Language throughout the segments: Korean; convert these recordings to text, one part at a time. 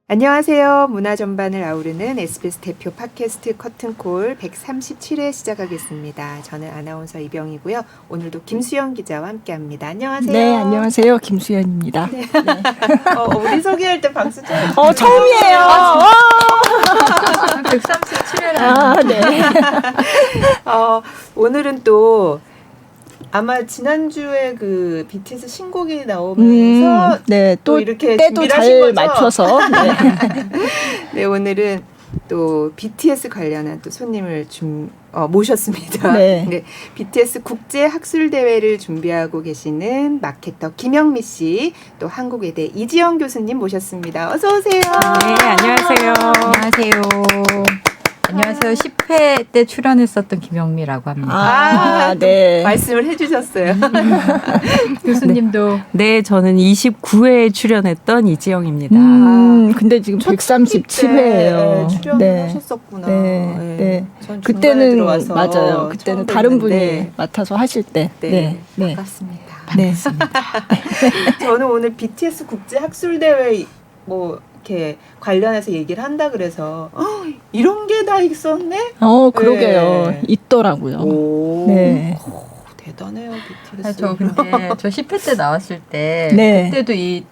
안녕하세요. 문화 전반을 아우르는 SBS 대표 팟캐스트 커튼콜 137회 시작하겠습니다. 저는 아나운서 이병이고요. 오늘도 김수연 기자와 함께합니다. 안녕하세요. 네, 안녕하세요. 김수연입니다. 네. 우리 소개할 때 박수 좀. 처음이에요. 137회라. 아, 네. 오늘은 또 아마 지난주에 그 BTS 신곡이 나오면서 네, 또 이렇게 때도 준비를 잘 하신 거죠? 맞춰서. 네. 네, 오늘은 또 BTS 관련한 또 손님을 모셨습니다. 네. BTS 국제 학술 대회를 준비하고 계시는 마케터 김영미 씨, 또 한국외대 이지영 교수님 모셨습니다. 어서 오세요. 네, 안녕하세요. 안녕하세요. 10회 때 출연했었던 김영미라고 합니다. 아, 네. 말씀을 해주셨어요. 교수님도 네, 저는 29회에 출연했던 이지영입니다. 근데 지금 137회예요. 출연을 하셨었구나. 네, 네. 전 중간에 그때는 들어와서 맞아요. 그때는 처음 다른 분이 뵀는데. 맡아서 하실 때. 네, 네. 반갑습니다. 네. 저는 오늘 BTS 국제 학술 대회 이렇게 관련해서 얘기를 한다 그래서 이런 게 다 있었네. 그러게요. 네. 있더라고요. 오, 네. 대단해요 BTS. 저 10회 때 나왔을 때 네. 그때도 이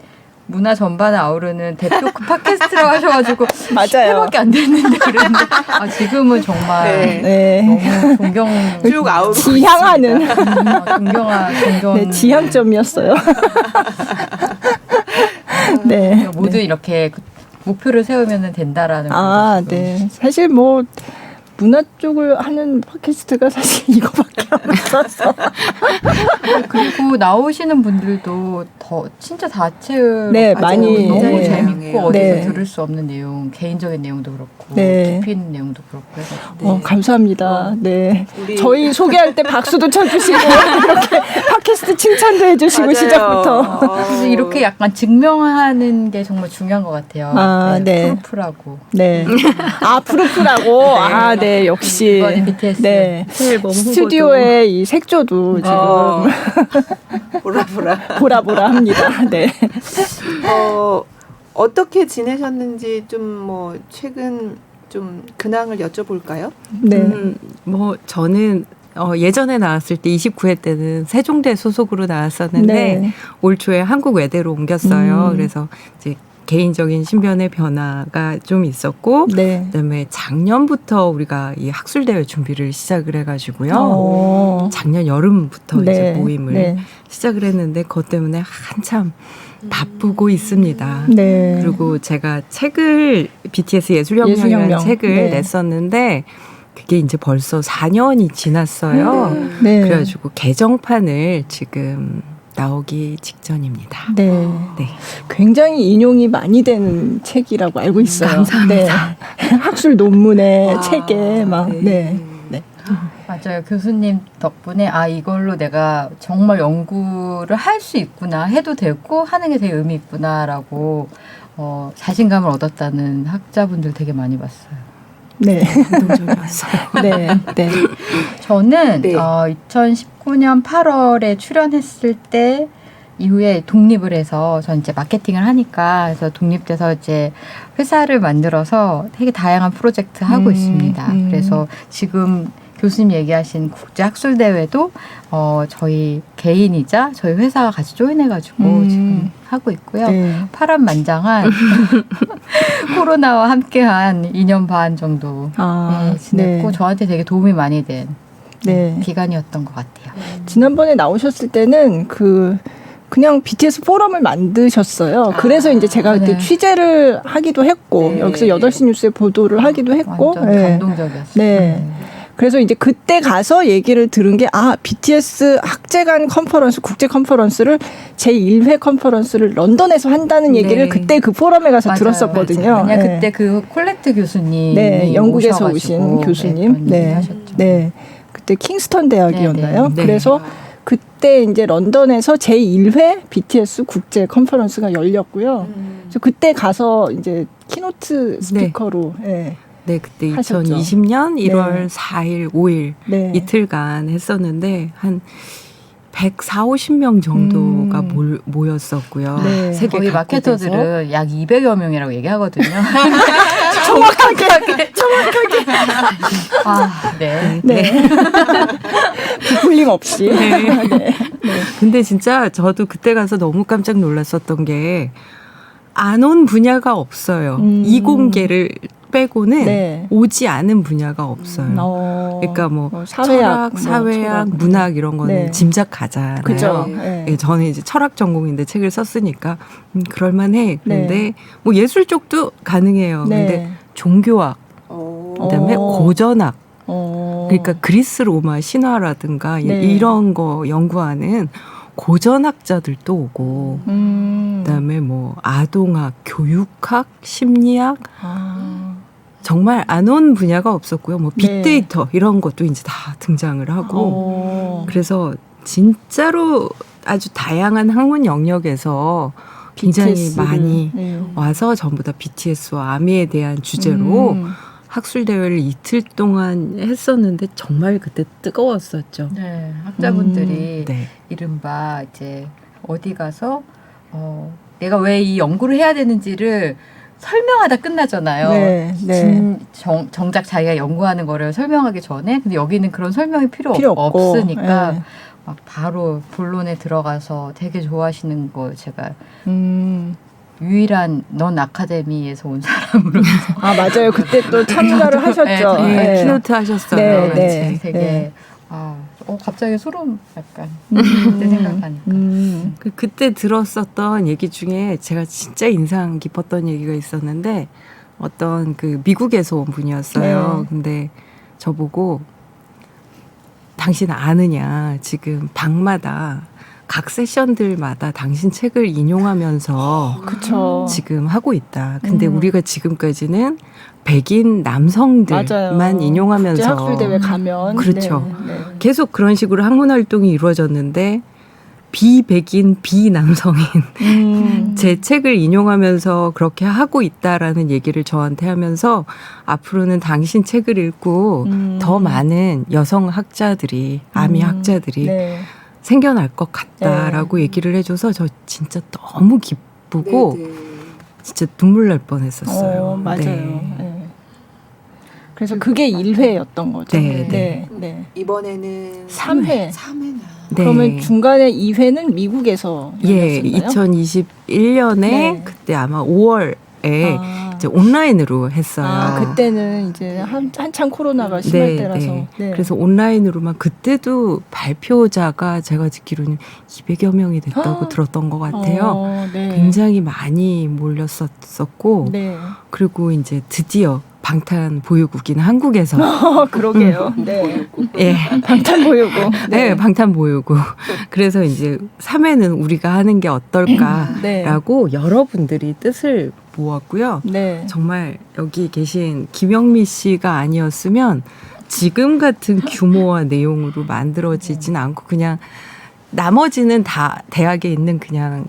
문화 전반을 아우르는 대표 팟캐스트라고 하셔가지고 맞아요. 10회밖에 안 됐는데 그랬는데 지금은 정말 네. 너무 존경 쭉 아우르고 지향하는 존경 네, 지향점이었어요. 네. 모두 이렇게 목표를 세우면 된다라는 아, 거죠, 지금. 네. 사실 문화 쪽을 하는 팟캐스트가 사실 이거밖에 없어서. 그리고 나오시는 분들도 진짜 다채로 네, 많이, 너무 네. 재밌고 어디서 네. 들을 수 없는 내용, 개인적인 내용도 그렇고 네. 깊이 있는 내용도 그렇고 해가지고 감사합니다. 네. 우리- 저희 소개할 때 박수도 쳐주시고, 이렇게 팟캐스트 칭찬도 해주시고, 맞아요. 시작부터. 그래서 이렇게 약간 증명하는 게 정말 중요한 것 같아요. 아, 네. 프루프라고. 네. 푸르푸라고. 아, 네. 역시. 이번에 BTS 네. 앨범 스튜디오의 이 색조도 지금 보라보라. 보라보라 합니다. 네. 어떻게 지내셨는지 좀 최근 좀 근황을 여쭤볼까요? 네. 저는 예전에 나왔을 때 29회 때는 세종대 소속으로 나왔었는데 네. 올 초에 한국외대로 옮겼어요. 음. 그래서 이제 개인적인 신변의 변화가 좀 있었고 네. 그다음에 작년부터 우리가 이 학술대회 준비를 시작을 해가지고요. 작년 여름부터 네. 이제 모임을 네. 시작을 했는데 그것 때문에 한참 바쁘고 있습니다. 네. 그리고 제가 책을 BTS 예술혁명이라는 예술혁명. 책을 네. 냈었는데 그게 이제 벌써 4년이 지났어요. 네. 그래가지고 개정판을 지금 나오기 직전입니다. 네. 네. 굉장히 인용이 많이 되는 책이라고 알고 있어요. 감사합니다. 네. 학술 논문의 책에 막 네. 네. 맞아요. 교수님 덕분에 이걸로 내가 정말 연구를 할 수 있구나, 해도 되고 하는 게 되게 의미 있구나라고 자신감을 얻었다는 학자분들 되게 많이 봤어요. 네. 감동적이었어요. 네. 네. 저는 네. 2019년 8월에 출연했을 때 이후에 독립을 해서 전 이제 마케팅을 하니까 그래서 독립돼서 이제 회사를 만들어서 되게 다양한 프로젝트 하고 있습니다. 그래서 지금 교수님 얘기하신 국제학술대회도 저희 개인이자 저희 회사가 같이 조인해가지고 지금 하고 있고요. 네. 파란만장한 코로나와 함께한 2년 반 정도 지냈고 네. 저한테 되게 도움이 많이 된 네. 기간이었던 것 같아요. 지난번에 나오셨을 때는 그냥 BTS 포럼을 만드셨어요. 그래서 이제 제가 그때 네. 취재를 하기도 했고 네. 여기서 8시 뉴스에 보도를 하기도 했고 완전 네. 감동적이었어요. 네. 그래서 이제 그때 가서 얘기를 들은 게 BTS 학제간 컨퍼런스, 국제 컨퍼런스를 제1회 컨퍼런스를 런던에서 한다는 얘기를 네. 그때 그 포럼에 가서 맞아요, 들었었거든요. 맞아요. 왜냐 네. 그때 그 콜레트 교수님 네, 영국에서 오신 교수님. 그런 네. 얘기 하셨죠. 네. 그때 킹스턴 대학이었나요? 네. 그래서 그때 이제 런던에서 제1회 BTS 국제 컨퍼런스가 열렸고요. 그래서 그때 가서 이제 키노트 스피커로 네, 그때 하셨죠. 2020년 1월 네. 4일, 5일 네. 이틀간 했었는데 한 140, 50명 정도가 모였었고요. 네. 세계 거기 각국에서. 마케터들은 약 200여 명이라고 얘기하거든요. 정확하게. 아, 네. 네. 부풀림 없이. 네. 네. 근데 진짜 저도 그때 가서 너무 깜짝 놀랐었던 게 안 온 분야가 없어요. 이공계를 빼고는 네. 오지 않은 분야가 없어요. 그러니까 뭐 철학, 사회학, 문학 이런 거는 네. 짐작 가잖아요. 그죠. 네. 네. 예, 저는 이제 철학 전공인데 책을 썼으니까 그럴만해. 근데 네. 뭐 예술 쪽도 가능해요. 근데 네. 종교학, 그다음에 고전학, 그러니까 그리스 로마 신화라든가 네. 이런 거 연구하는 고전학자들도 오고, 그다음에 뭐 아동학, 교육학, 심리학 정말 안 온 분야가 없었고요. 뭐 네. 빅데이터 이런 것도 이제 다 등장을 하고, 그래서 진짜로 아주 다양한 학문 영역에서 굉장히 BTS 를. 많이 네. 와서 전부 다 BTS와 아미에 대한 주제로 학술 대회를 이틀 동안 했었는데 정말 그때 뜨거웠었죠. 네, 학자분들이 네. 이른바 이제 어디 가서 내가 왜 이 연구를 해야 되는지를 설명하다 끝나잖아요. 네, 네. 정작 자기가 연구하는 거를 설명하기 전에 근데 여기는 그런 설명이 필요 없고. 없으니까 네. 막 바로 본론에 들어가서 되게 좋아하시는 거 제가 유일한 넌 아카데미에서 온 사람으로 아 맞아요. 그때 또 참가를 하셨죠. 네, 네, 네. 키노트 하셨어요. 네, 같이. 네. 되게 갑자기 소름 약간 그때 생각하니까 그때 들었었던 얘기 중에 제가 진짜 인상 깊었던 얘기가 있었는데 어떤 그 미국에서 온 분이었어요. 네. 근데 저보고 당신 아느냐 지금 방마다 각 세션들마다 당신 책을 인용하면서 그쵸. 지금 하고 있다. 근데 우리가 지금까지는 백인 남성들만 맞아요. 인용하면서 학술대회 가면 그렇죠. 네, 네. 계속 그런 식으로 학문 활동이 이루어졌는데 비백인 비남성인 제 책을 인용하면서 그렇게 하고 있다라는 얘기를 저한테 하면서 앞으로는 당신 책을 읽고 더 많은 여성 학자들이 아미 학자들이 네. 생겨날 것 같다라고 얘기를 해줘서 저 진짜 너무 기쁘고 진짜 눈물 날 뻔했었어요. 맞아요. 네. 네. 그래서 그게 1회였던 거죠. 네, 네. 네. 이번에는 3회. 3회나. 네. 그러면 중간에 2회는 미국에서 예, 열렸었나요? 2021년에 네. 그때 아마 5월에 아. 이제 온라인으로 했어요. 그때는 이제 한창 코로나가 심할 때라서. 네. 그래서 온라인으로만 그때도 발표자가 제가 듣기로는 200여 명이 됐다고 들었던 것 같아요. 네. 굉장히 많이 몰렸었고 네. 그리고 이제 드디어 방탄보유국인 한국에서 그러게요. 네. 예. 방탄보유고. 네, 방탄보유국. 그래서 이제 3회는 우리가 하는 게 어떨까라고 여러분들이 뜻을 모았고요. 네. 정말 여기 계신 김영미 씨가 아니었으면 지금 같은 규모와 내용으로 만들어지진 않고 그냥 나머지는 다 대학에 있는 그냥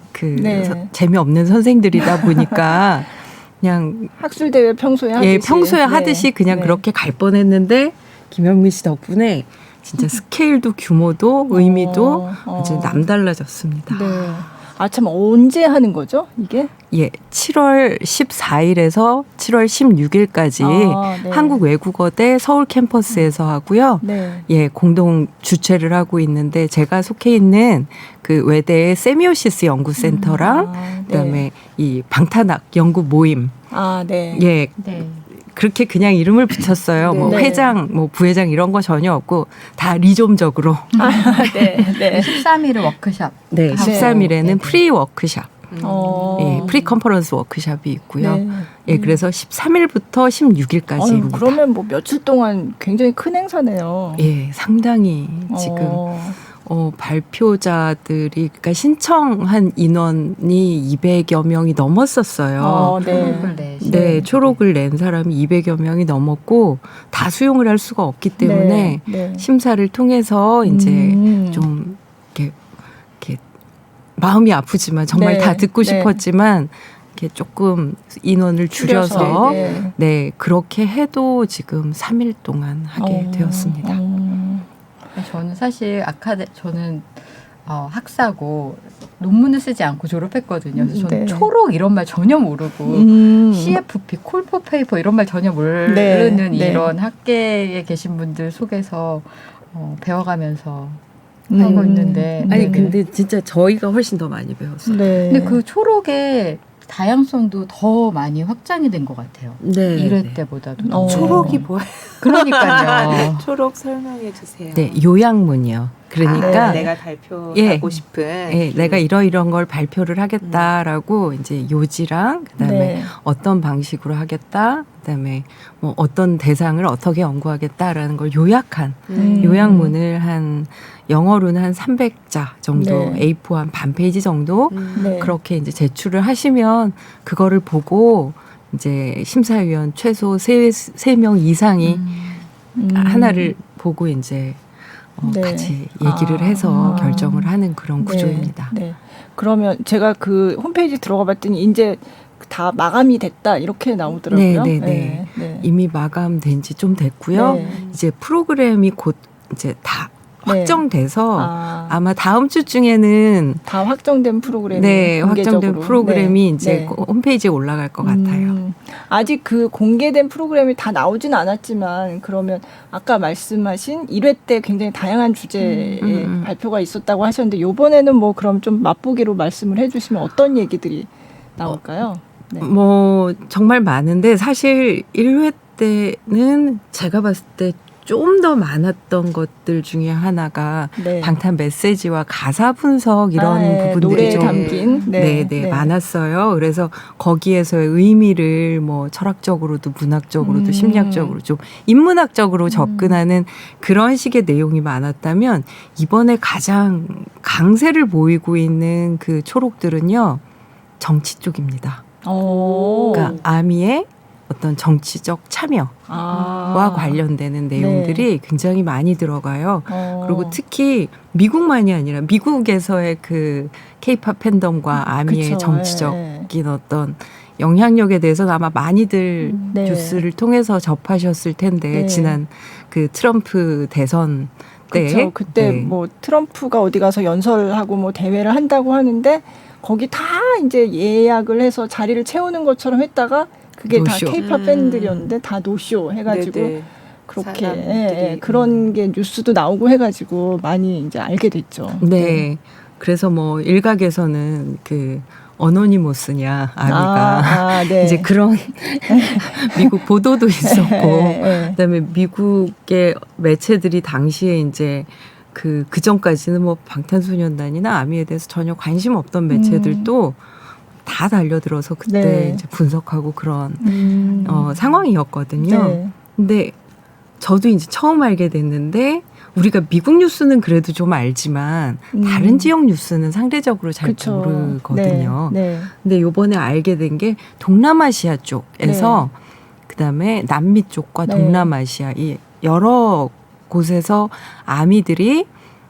재미없는 선생들이다 보니까 그냥 학술대회 평소에 하듯이. 예, 평소에 하듯이 그냥 그렇게 갈 뻔했는데 김영미 씨 덕분에 진짜 스케일도 규모도 의미도 이제 남달라졌습니다. 네. 아, 참 언제 하는 거죠, 이게? 예, 7월 14일에서 7월 16일까지 네. 한국외국어대 서울 캠퍼스에서 하고요. 네. 예, 공동 주최를 하고 있는데 제가 속해 있는 그 외대의 세미오시스 연구센터랑 그다음에 이 방탄학 연구 모임. 네. 예. 네. 그렇게 그냥 이름을 붙였어요. 뭐 네. 회장, 뭐 부회장 이런 거 전혀 없고 다 리좀적으로. 네. 네. 13일은 워크샵. 네, 13일에는 네. 프리 워크샵. 어. 예, 프리 컨퍼런스 워크샵이 있고요. 네. 예, 그래서 13일부터 16일까지입니다. 그러면 뭐 며칠 동안 굉장히 큰 행사네요. 예, 상당히 지금 발표자들이 그러니까 신청한 인원이 200여 명이 넘었었어요. 네. 네, 초록을 낸 사람이 200여 명이 넘었고 다 수용을 할 수가 없기 때문에 네. 심사를 통해서 이제 좀 이렇게 마음이 아프지만 정말 네. 다 듣고 네. 싶었지만 이렇게 조금 인원을 줄여서 네, 그렇게 해도 지금 3일 동안 하게 되었습니다. 저는 사실 저는 학사고 논문을 쓰지 않고 졸업했거든요. 그래서 저는 네. 초록 이런 말 전혀 모르고 CFP, 콜포 페이퍼 이런 말 전혀 모르는 네. 이런 학계에 계신 분들 속에서 배워가면서 하고 있는데 아니 네. 근데 진짜 저희가 훨씬 더 많이 배웠어요. 네. 근데 그 초록의 다양성도 더 많이 확장이 된 것 같아요. 네. 1회 때보다도. 어. 초록이 뭐예요? 그러니까요. 초록 설명해 주세요. 네, 요약문이요. 그러니까 내가 발표하고 예. 싶은 예, 내가 이런 걸 발표를 하겠다라고 이제 요지랑 그다음에 네. 어떤 방식으로 하겠다, 그다음에 뭐 어떤 대상을 어떻게 연구하겠다라는 걸 요약한 요약문을 한 영어로는 한 300자 정도, 네. A4 한 반 페이지 정도 네. 그렇게 이제 제출을 하시면 그거를 보고 이제 심사위원 최소 3명 이상이 하나를 보고 이제 네. 같이 얘기를 해서 결정을 하는 그런 구조입니다. 네. 그러면 제가 그 홈페이지 들어가 봤더니 이제 다 마감이 됐다 이렇게 나오더라고요. 네. 네. 이미 마감된 지 좀 됐고요. 네. 이제 프로그램이 곧 이제 다 네. 확정돼서 아, 아마 다음 주 중에는 다 확정된 프로그램이 네, 확정된 공개적으로. 프로그램이 네. 이제 네. 홈페이지에 올라갈 것 같아요. 아직 그 공개된 프로그램이 다 나오진 않았지만 그러면 아까 말씀하신 1회 때 굉장히 다양한 주제의 발표가 있었다고 하셨는데 이번에는 뭐 그럼 좀 맛보기로 말씀을 해주시면 어떤 얘기들이 나올까요? 네. 뭐 정말 많은데 사실 1회 때는 제가 봤을 때 좀 더 많았던 것들 중에 하나가 네. 방탄 메시지와 가사 분석 이런 네. 부분들이 노래에 좀 담긴 네, 많았어요. 그래서 거기에서의 의미를 뭐 철학적으로도 문학적으로도 심리학적으로 좀 인문학적으로 접근하는 그런 식의 내용이 많았다면 이번에 가장 강세를 보이고 있는 그 초록들은요. 정치 쪽입니다. 오. 그러니까 아미의 어떤 정치적 참여와 관련되는 내용들이 굉장히 많이 들어가요. 그리고 특히 미국만이 아니라 미국에서의 그 케이팝 팬덤과 아미의 그쵸. 정치적인 어떤 영향력에 대해서는 아마 많이들 네. 뉴스를 통해서 접하셨을 텐데 네. 지난 그 트럼프 대선 때 그렇죠. 그때 네. 뭐 트럼프가 어디 가서 연설하고 뭐 대회를 한다고 하는데 거기 다 이제 예약을 해서 자리를 채우는 것처럼 했다가 그게 노쇼. 다 케이팝 팬들이었는데 다 노쇼 해가지고 네네. 그렇게 사람들이, 그런 게 뉴스도 나오고 해가지고 많이 이제 알게 됐죠. 네. 그래서 뭐 일각에서는 그 어노니모스냐 아미가 네. 이제 그런 미국 보도도 있었고 네. 그다음에 미국의 매체들이 당시에 이제 그 전까지는 뭐 방탄소년단이나 아미에 대해서 전혀 관심 없던 매체들도 다 달려들어서 그때 네. 이제 분석하고 그런 상황이었거든요. 네. 근데 저도 이제 처음 알게 됐는데 우리가 미국 뉴스는 그래도 좀 알지만 다른 지역 뉴스는 상대적으로 잘 그쵸. 모르거든요. 네. 근데 요번에 알게 된 게 동남아시아 쪽에서 그다음에 남미 쪽과 네. 동남아시아 이 여러 곳에서 아미들이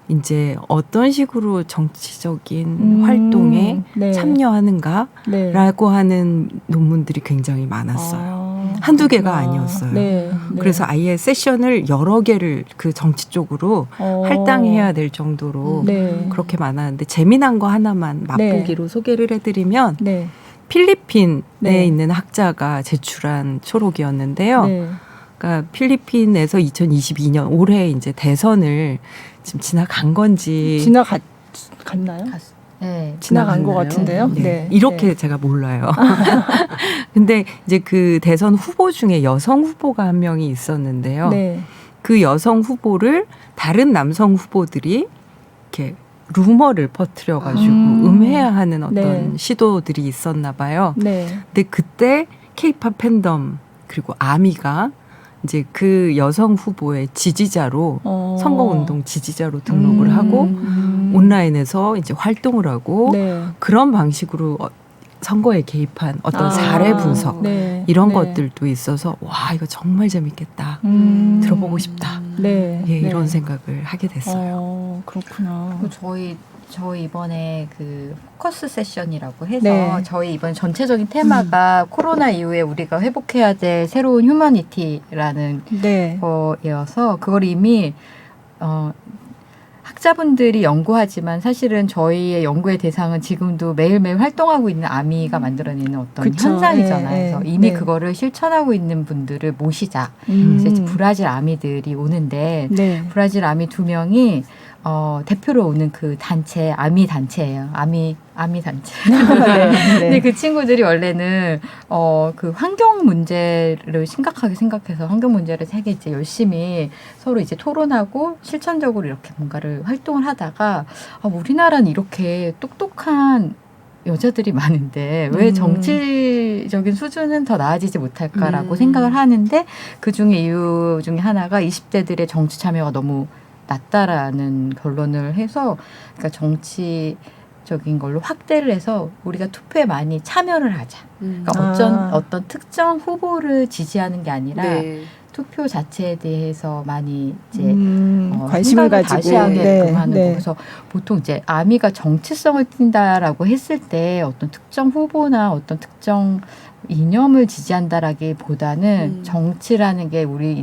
이제 어떤 식으로 정치적인 활동에 네. 참여하는가라고 네. 하는 논문들이 굉장히 많았어요. 한두 개가 아니었어요. 네. 네. 그래서 아예 세션을 여러 개를 그 정치 쪽으로 할당해야 될 정도로 네. 그렇게 많았는데 재미난 거 하나만 맛보기로 소개를 해드리면 네. 필리핀에 네. 있는 학자가 제출한 초록이었는데요. 네. 그러니까 필리핀에서 2022년 올해 이제 대선을 지금 지나간 건지 지나갔나요? 네. 지나간 것 지나갔나요? 같은데요. 네. 네. 이렇게 네. 제가 몰라요. 근데 이제 그 대선 후보 중에 여성 후보가 한 명이 있었는데요. 네. 그 여성 후보를 다른 남성 후보들이 이렇게 루머를 퍼뜨려가지고 음해하는 어떤 네. 시도들이 있었나 봐요. 네. 근데 그때 케이팝 팬덤 그리고 아미가 이제 그 여성 후보의 지지자로 선거운동 지지자로 등록을 하고 온라인에서 이제 활동을 하고 네. 그런 방식으로 선거에 개입한 어떤 사례 분석 네. 이런 네. 것들도 있어서 와 이거 정말 재밌겠다 들어보고 싶다 네. 예, 네. 이런 생각을 하게 됐어요. 그렇구나. 그리고 저희 이번에 그 포커스 세션이라고 해서 네. 저희 이번 전체적인 테마가 코로나 이후에 우리가 회복해야 될 새로운 휴머니티라는 네. 거여서 그걸 이미 학자분들이 연구하지만 사실은 저희의 연구의 대상은 지금도 매일매일 활동하고 있는 아미가 만들어내는 어떤 그쵸. 현상이잖아요. 네, 그래서 네. 이미 네. 그거를 실천하고 있는 분들을 모시자. 그래서 이제 브라질 아미들이 오는데 네. 브라질 아미 2명이 대표로 오는 그 단체 아미 단체예요. 아미 단체. 네. 근데 그 친구들이 원래는 그 환경 문제를 심각하게 생각해서 환경 문제를 되게 이제 열심히 서로 이제 토론하고 실천적으로 이렇게 뭔가를 활동을 하다가 우리나라는 이렇게 똑똑한 여자들이 많은데 왜 정치적인 수준은 더 나아지지 못할까라고 생각을 하는데 그 중에 이유 중에 하나가 20대들의 정치 참여가 너무 낮다라는 결론을 해서 그러니까 정치적인 걸로 확대를 해서 우리가 투표에 많이 참여를 하자. 그러니까 어떤 특정 후보를 지지하는 게 아니라 네. 투표 자체에 대해서 많이 이제 관심을 생각을 가지고 다시 하게끔 네, 하는 네. 거. 그래서 보통 이제 아미가 정치성을 띈다라고 했을 때 어떤 특정 후보나 어떤 특정 이념을 지지한다라기보다는 정치라는 게 우리의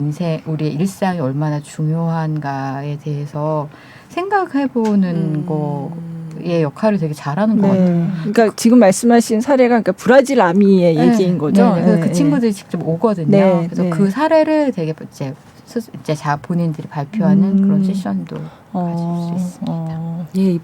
일상이 얼마나 중요한가에 대해서 생각해보는 거의 역할을 되게 잘하는 것 같아요. 그러니까 지금 말씀하신 사례가 그러니까 브라질 아미의 얘기인 거죠. 네. 그 친구들이 직접 오거든요. 네, 그래서 네. 그 사례를 되게 이제 본인들이 발표하는 그런 세션도 가질 수 있습니다. 예,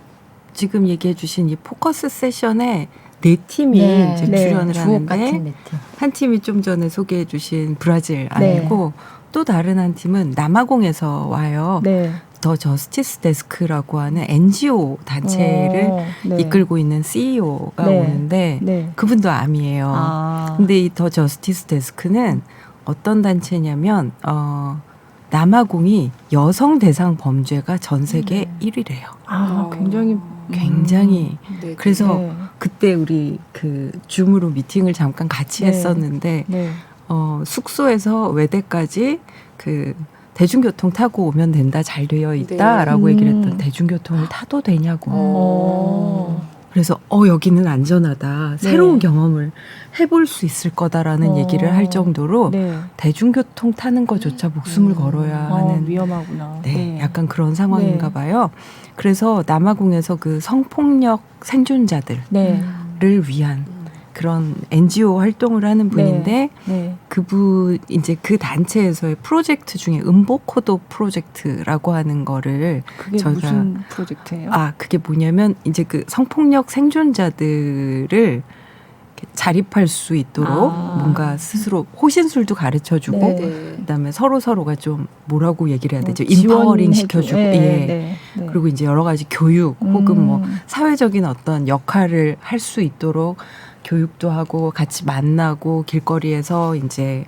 지금 얘기해 주신 이 포커스 세션에 네 팀이 네. 이제 네. 출연을 주옥 같은 하는데 네 팀. 한 팀이 좀 전에 소개해 주신 브라질 아니고 또 다른 한 팀은 남아공에서 와요. 네. 더 저스티스 데스크라고 하는 NGO 단체를 네. 이끌고 있는 CEO가 네. 오는데 네. 그분도 암이에요. 근데 이 더 저스티스 데스크는 어떤 단체냐면 남아공이 여성 대상 범죄가 전 세계 1위래요. 굉장히 네. 그래서 네. 그때 우리 그 줌으로 미팅을 잠깐 같이 네. 했었는데 네. 숙소에서 외대까지 그 대중교통 타고 오면 된다, 잘 되어 있다라고 네. 얘기를 했던 대중교통을 타도 되냐고. 그래서 여기는 안전하다. 네. 새로운 경험을 해볼 수 있을 거다라는 얘기를 할 정도로 네. 대중교통 타는 것조차 목숨을 걸어야 하는 위험하구나. 네, 약간 그런 상황인가 봐요. 그래서 남아공에서 그 성폭력 생존자들을 네. 위한 그런 NGO 활동을 하는 분인데 네. 그분 이제 그 단체에서의 프로젝트 중에 음보코도 프로젝트라고 하는 거를 그게 저희가- 무슨 프로젝트예요? 그게 뭐냐면 이제 그 성폭력 생존자들을 이렇게 자립할 수 있도록 뭔가 스스로 호신술도 가르쳐주고 네. 네. 그다음에 서로가 좀 뭐라고 얘기를 해야 되죠? 지원해주고. 인파워링 시켜주고 네. 예. 네. 네. 그리고 이제 여러 가지 교육 혹은 뭐 사회적인 어떤 역할을 할 수 있도록 교육도 하고 같이 만나고 길거리에서 이제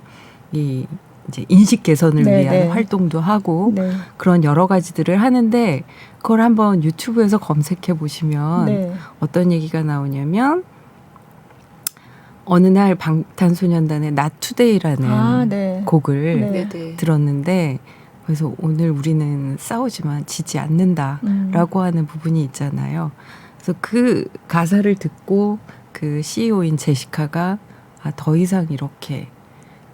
이제 인식 개선을 네, 위한 네. 활동도 하고 네. 그런 여러 가지들을 하는데 그걸 한번 유튜브에서 검색해 보시면 네. 어떤 얘기가 나오냐면 어느 날 방탄소년단의 Not Today라는 네. 곡을 네. 네. 네. 들었는데 그래서 오늘 우리는 싸우지만 지지 않는다라고 하는 부분이 있잖아요. 그래서 그 가사를 듣고 그 CEO인 제시카가 더 이상 이렇게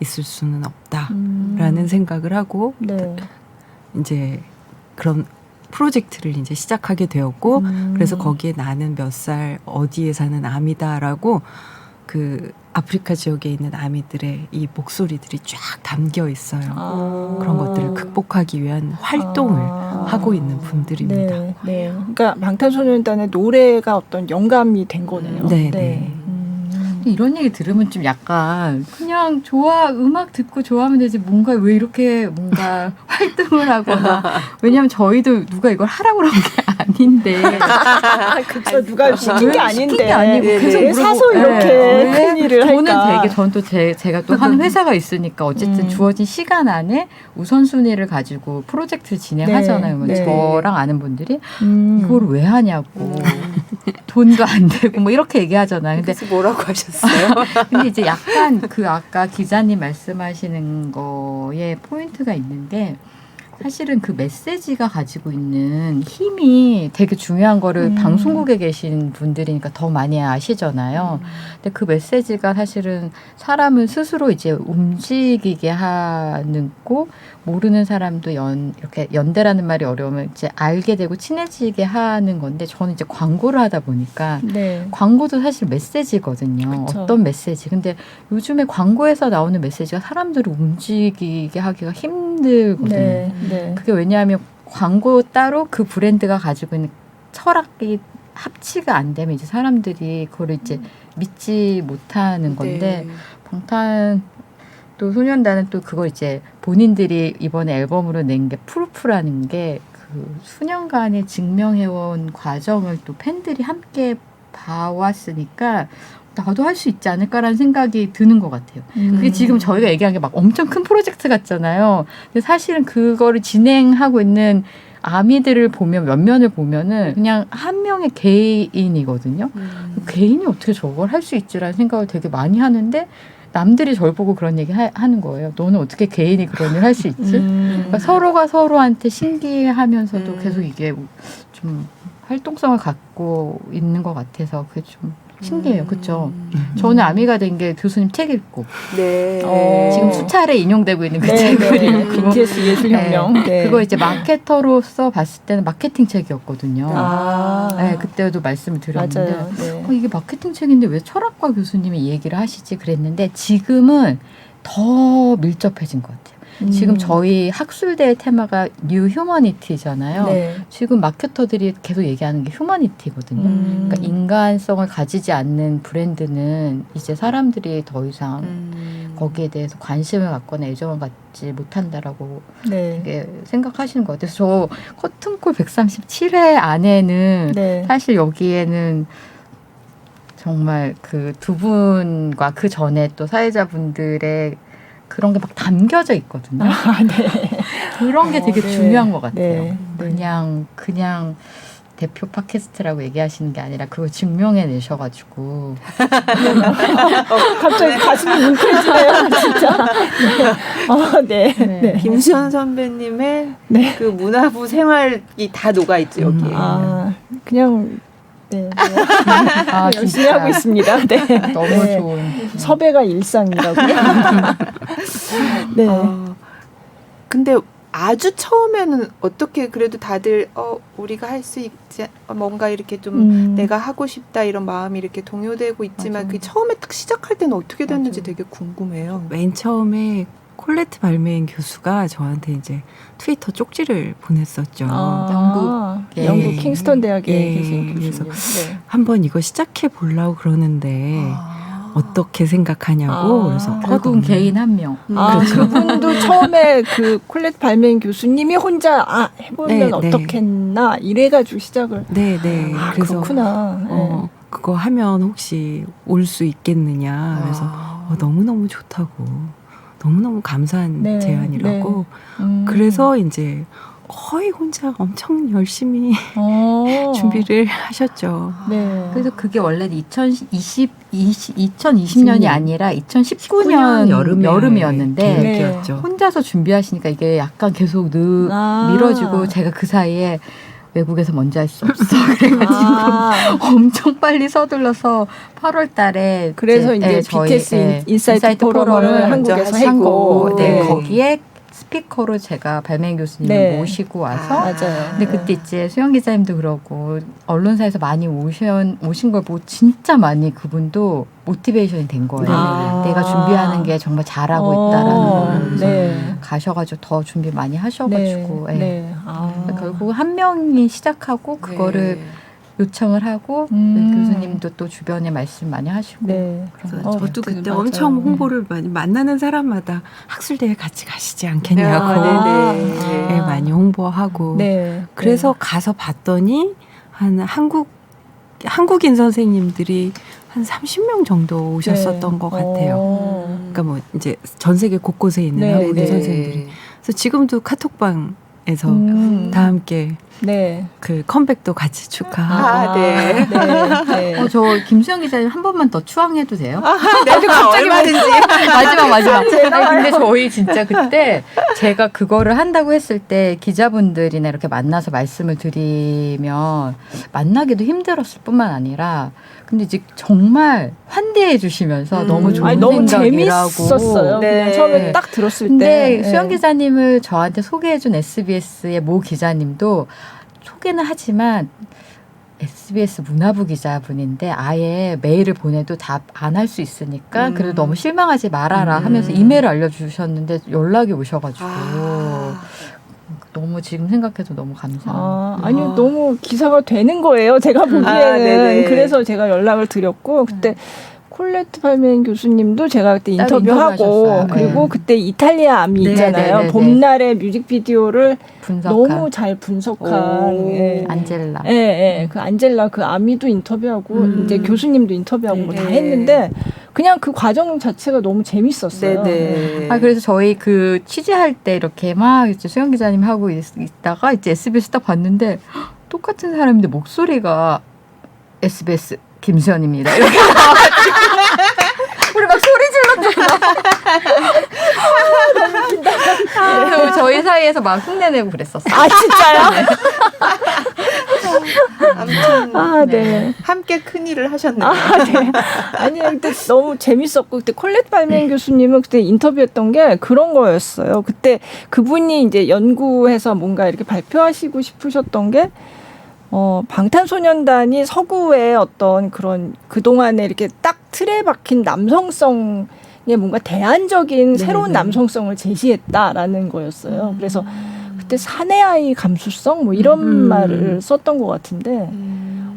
있을 수는 없다라는 생각을 하고 네. 이제 그런 프로젝트를 이제 시작하게 되었고 그래서 거기에 나는 몇 살 어디에 사는 아미다라고 그 아프리카 지역에 있는 아미들의 이 목소리들이 쫙 담겨 있어요. 그런 것들을 극복하기 위한 활동을 하고 있는 분들입니다. 네, 네. 그러니까 방탄소년단의 노래가 어떤 영감이 된 거네요. 네, 네. 이런 얘기 들으면 좀 약간 그냥 음악 듣고 좋아하면 되지 뭔가 왜 이렇게 뭔가 활동을 하거나 왜냐하면 저희도 누가 이걸 하라고 그런 게 아닌데 그쵸, 누가 시킨 게 아닌데. 시킨 게 아니고 네, 계속 네. 사서 이렇게 큰 일을 할까. 저는 또 제가 또 하는 회사가 있으니까 어쨌든 주어진 시간 안에 우선순위를 가지고 프로젝트를 진행하잖아요. 네, 네. 저랑 아는 분들이 이걸 왜 하냐고 돈도 안 되고 뭐 이렇게 얘기하잖아요. 근데 그래서 뭐라고 하셨어요? 근데 이제 약간 그 아까 기자님 말씀하시는 거에 포인트가 있는데 사실은 그 메시지가 가지고 있는 힘이 되게 중요한 거를 방송국에 계신 분들이니까 더 많이 아시잖아요. 근데 그 메시지가 사실은 사람을 스스로 이제 움직이게 하는 거, 모르는 사람도 이렇게 연대라는 말이 어려우면 이제 알게 되고 친해지게 하는 건데, 저는 이제 광고를 하다 보니까 네. 광고도 사실 메시지거든요. 그쵸. 어떤 메시지. 근데 요즘에 광고에서 나오는 메시지가 사람들을 움직이게 하기가 힘들거든요. 네. 네. 그게 왜냐하면 광고 따로 그 브랜드가 가지고 있는 철학이 합치가 안 되면 이제 사람들이 그걸 이제 믿지 못하는 건데, 네. 방탄 또 소년단은 또 그걸 이제 본인들이 이번에 앨범으로 낸 게 프루프라는 게 그 수년간의 증명해온 과정을 또 팬들이 함께 봐왔으니까 나도 할 수 있지 않을까라는 생각이 드는 것 같아요. 그게 지금 저희가 얘기한 게 막 엄청 큰 프로젝트 같잖아요. 근데 사실은 그거를 진행하고 있는 아미들을 보면, 면면을 보면은 그냥 한 명의 개인이거든요. 개인이 어떻게 저걸 할 수 있지라는 생각을 되게 많이 하는데, 남들이 저를 보고 그런 얘기 하는 거예요. 너는 어떻게 개인이 그런 일 할 수 있지? 그러니까 서로가 서로한테 신기하면서도 계속 이게 좀 활동성을 갖고 있는 것 같아서 그게 좀 신기해요. 그렇죠? 저는 아미가 된 게 교수님 책 읽고 네. 지금 수차례 인용되고 있는 그 네, 책을 네. 읽고 BTS 예술혁명. 네. 그거 이제 마케터로서 봤을 때는 마케팅 책이었거든요. 아, 네, 그때도 말씀을 드렸는데 맞아요. 네. 이게 마케팅 책인데 왜 철학과 교수님이 이 얘기를 하시지 그랬는데, 지금은 더 밀접해진 것 같아요. 지금 저희 학술대의 테마가 뉴 휴머니티잖아요. 네. 지금 마케터들이 계속 얘기하는 게 휴머니티거든요. 그러니까 인간성을 가지지 않는 브랜드는 이제 사람들이 더 이상 거기에 대해서 관심을 갖거나 애정을 갖지 못한다라고 네. 되게 생각하시는 것 같아요. 저 커튼콜 137회 안에는 네. 사실 여기에는 정말 그 두 분과 그 전에 또 사회자분들의 그런 게 막 담겨져 있거든요. 아, 네. 그런 게 되게 네. 중요한 것 같아요. 네. 그냥 대표 팟캐스트라고 얘기하시는 게 아니라 그걸 증명해 내셔가지고 갑자기 가슴이 뭉클해지네요, 진짜. 네. 네. 네. 김수현 선배님의 네. 그 문화부 생활이 다 녹아 있죠 여기에. 아, 그냥 네. 아, 열심히 진짜 하고 있습니다. 네. 너무 네. 좋은 섭외가 일상이라고요? 네. 근데 아주 처음에는 어떻게 그래도 다들 우리가 할 수 있지 뭔가 이렇게 좀 내가 하고 싶다 이런 마음이 이렇게 동요되고 있지만 맞아. 그 처음에 딱 시작할 때는 어떻게 됐는지 맞아. 되게 궁금해요. 맨 처음에 콜레트 발메인 교수가 저한테 이제 트위터 쪽지를 보냈었죠. 영국 예. 킹스턴 대학에 예. 계신 그래서 교수님. 네. 한번 이거 시작해 보려고 그러는데 어떻게 생각하냐고. 아. 그래서 결국은 개인 한 명. 아, 그분도 처음에 그 콜렛 발메인 교수님이 혼자 해보면 네, 어떻겠나 이래가지고 시작을. 네네. 아, 그래서 그렇구나. 네. 그거 하면 혹시 올 수 있겠느냐. 그래서 너무너무 좋다고. 너무너무 감사한 네, 제안이라고. 그래서 이제 거의 혼자 엄청 열심히 준비를 하셨죠. 네. 그래서 그게 원래 2020년이 아니라 2019년 여름이었는데 계획이었죠. 혼자서 준비하시니까 이게 약간 계속 미뤄지고, 제가 그 사이에 외국에서 먼저 할 수 없어 그래가지고 엄청 빨리 서둘러서 8월 달에 그래서 이제 BTS 인사이트 포럼을 한국에서 했고, 네, 네. 거기에 스피커로 제가 발메인 교수님을 네. 모시고 와서 맞아요. 근데 그때 이제 수영 기자님도 그러고 언론사에서 많이 오신 걸 보고 진짜 많이 그분도 모티베이션이 된 거예요. 내가 준비하는 게 정말 잘하고 있다라는 걸. 그래서 네. 가셔가지고 더 준비 많이 하셔가지고 네. 예. 네. 결국 한 명이 시작하고 그거를 요청을 하고 교수님도 또 주변에 말씀 많이 하시고 네. 그런 저도 거죠. 그때 맞아요. 엄청 홍보를 많이 만나는 사람마다 학술대회 같이 가시지 않겠냐고 네네. 네, 많이 홍보하고 네. 그래서 가서 봤더니 한 한국인 선생님들이 한 30명 정도 오셨었던 것 같아요. 그러니까 뭐 이제 전 세계 곳곳에 있는 네, 한국인 네. 선생님들이. 그래서 지금도 카톡방에 다 함께 네. 그 컴백도 같이 축하하고. 네. 네. 저 김수영 기자님 한 번만 더 추앙해도 돼요? 네, 갑자기 얼마든지. 마지막. 아니, 근데 저희 진짜 그때 제가 그거를 한다고 했을 때 기자분들이나 이렇게 만나서 말씀을 드리면 만나기도 힘들었을 뿐만 아니라 근데 이제 정말 환대해 주시면서 너무 좋은 아니, 너무 생각이라고. 재밌었어요. 네. 그냥 처음에 딱 들었을 때. 근데 수영 기자님을 저한테 소개해준 SBS의 모 기자님도 소개는 하지만 SBS 문화부 기자분인데 아예 메일을 보내도 답 안 할 수 있으니까 그래도 너무 실망하지 말아라 하면서 이메일을 알려주셨는데 연락이 오셔가지고 너무 지금 생각해도 너무 감사해요. 아니요, 너무 기사가 되는 거예요. 제가 보기에는. 네네. 그래서 제가 연락을 드렸고, 그때 콜레트 팔멘 교수님도 제가 그때 따로 인터뷰하고, 인터뷰하셨어요. 그리고 네. 그때 이탈리아 아미 네, 있잖아요. 네, 네, 봄날의 뮤직비디오를 분석한 너무 잘 분석한. 오. 예. 안젤라. 예, 예. 그 안젤라 그 아미도 인터뷰하고, 이제 교수님도 인터뷰하고 뭐 다 네. 했는데, 그냥 그 과정 자체가 너무 재밌었어요. 네네. 그래서 저희 그 취재할 때 이렇게 막 이제 수영 기자님 하고 있다가 이제 SBS 딱 봤는데 헉, 똑같은 사람인데 목소리가 SBS 김수현입니다. 이렇게 나와가지고 우리 막 소리 질렀잖아. 그래서 저희 사이에서 막 흉내내고 그랬었어요. 아, 진짜요? 아무튼 네. 함께 큰 일을 하셨네요. 네. 아니, 그때 너무 재밌었고, 그때 콜렛 발멘 교수님은 그때 인터뷰했던 게 그런 거였어요. 그때 그분이 이제 연구해서 뭔가 이렇게 발표하시고 싶으셨던 게, 방탄소년단이 서구의 어떤 그런 그동안에 이렇게 딱 틀에 박힌 남성성의 뭔가 대안적인 새로운 남성성을 제시했다라는 거였어요. 그래서 그때 사내아이 감수성 뭐 이런 말을 썼던 것 같은데,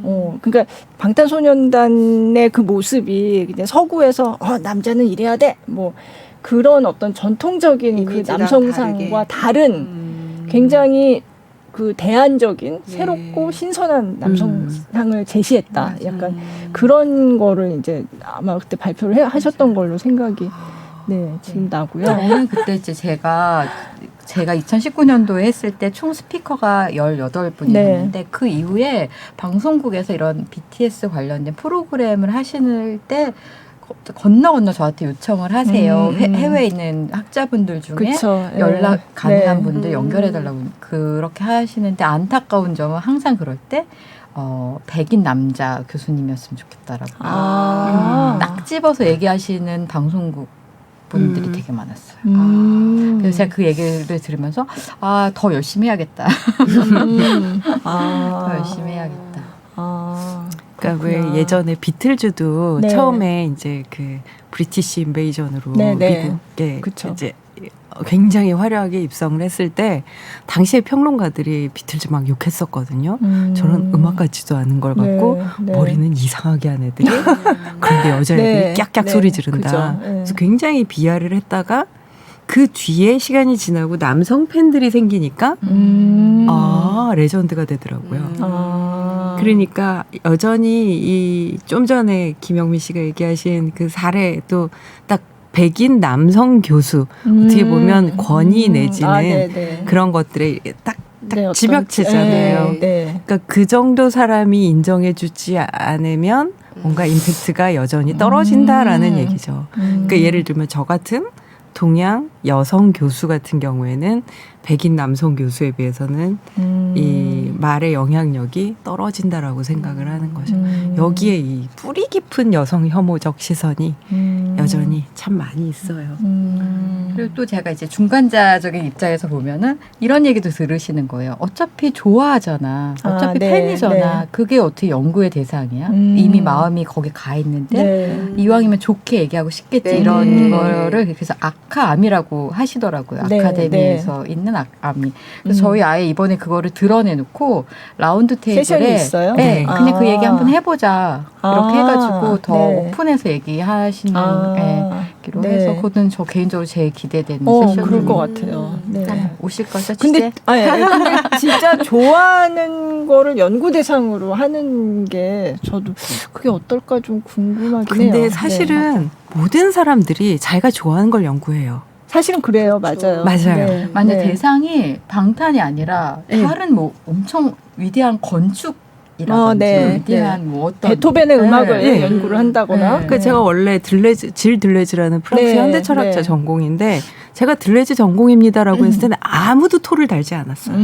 그러니까 방탄소년단의 그 모습이 그냥 서구에서 남자는 이래야 돼 뭐 그런 어떤 전통적인 그 이미지랑 남성상과 다른 굉장히 그 대안적인 새롭고 신선한 남성상을 제시했다. 약간 그런 거를 이제 아마 그때 발표를 하셨던 걸로 생각이 지금 나고요. 저는 그때 이제 제가 2019년도에 했을 때 총 스피커가 18분이었는데 그 이후에 방송국에서 이런 BTS 관련된 프로그램을 하시는 때 건너 저한테 요청을 하세요. 해외에 있는 학자분들 중에 그쵸. 연락 가능한 네. 분들 연결해달라고 그렇게 하시는데 안타까운 점은 항상 그럴 때 백인 남자 교수님이었으면 좋겠다라고 딱 집어서 얘기하시는 방송국 분들이 되게 많았어요. 그래서 제가 그 얘기를 들으면서 더 열심히 해야겠다. 더 열심히 해야겠다. 그러니까 왜 예전에 비틀즈도 네. 처음에 이제 그 브리티시 인베이전으로 네, 네. 미국에 그쵸. 이제 굉장히 화려하게 입성을 했을 때 당시에 평론가들이 비틀즈 막 욕했었거든요. 저런 음악 같지도 않은 걸 갖고 머리는 이상하게 한 애들이 그런데 여자애들이 깍깍 소리 지른다. 그래서 굉장히 비하를 했다가 그 뒤에 시간이 지나고 남성 팬들이 생기니까 레전드가 되더라고요. 그러니까 여전히 이 좀 전에 김영민 씨가 얘기하신 그 사례도 딱 백인 남성 교수 어떻게 보면 권위 내지는 그런 것들에 딱 집약체잖아요. 그러니까 그 정도 사람이 인정해주지 않으면 뭔가 임팩트가 여전히 떨어진다라는 얘기죠. 그러니까 예를 들면 저 같은 동양 여성 교수 같은 경우에는 백인 남성 교수에 비해서는 이 말의 영향력이 떨어진다라고 생각을 하는 거죠. 여기에 이 뿌리 깊은 여성 혐오적 시선이 여전히 참 많이 있어요. 그리고 또 제가 이제 중간자적인 입장에서 보면은 이런 얘기도 들으시는 거예요. 어차피 좋아하잖아. 어차피 팬이잖아. 그게 어떻게 연구의 대상이야? 이미 마음이 거기 가 있는데 이왕이면 좋게 얘기하고 싶겠지. 이런 거를 그래서 아카암이라고 하시더라고요. 아카데미에서 있는 아미. 그래서 저희 아예 이번에 그거를 드러내놓고 라운드 테이블에 세션이 있어요? 네, 그냥 그 얘기 한번 해보자. 이렇게 해가지고 더 오픈해서 얘기하시는 기로 해서 그거는 저 개인적으로 제일 기대되는 세션. 그럴 것 같아요. 오실 거죠? 근데 진짜 좋아하는 거를 연구 대상으로 하는 게 저도 그게 어떨까 좀 궁금하긴 해요. 근데 사실은 모든 사람들이 자기가 좋아하는 걸 연구해요. 사실은 그래요. 맞아요. 맞아요. 만약 네. 대상이 방탄이 아니라 네. 다른 뭐 엄청 위대한 건축이라든지 네. 위대한 뭐 어떤 베토벤의 네. 음악을 네. 연구를 한다거나. 네. 그러니까 제가 원래 질 들레즈라는 프랑스 네, 현대철학자 네. 전공인데 제가 들레즈 전공입니다라고 했을 때는 아무도 토를 달지 않았어요.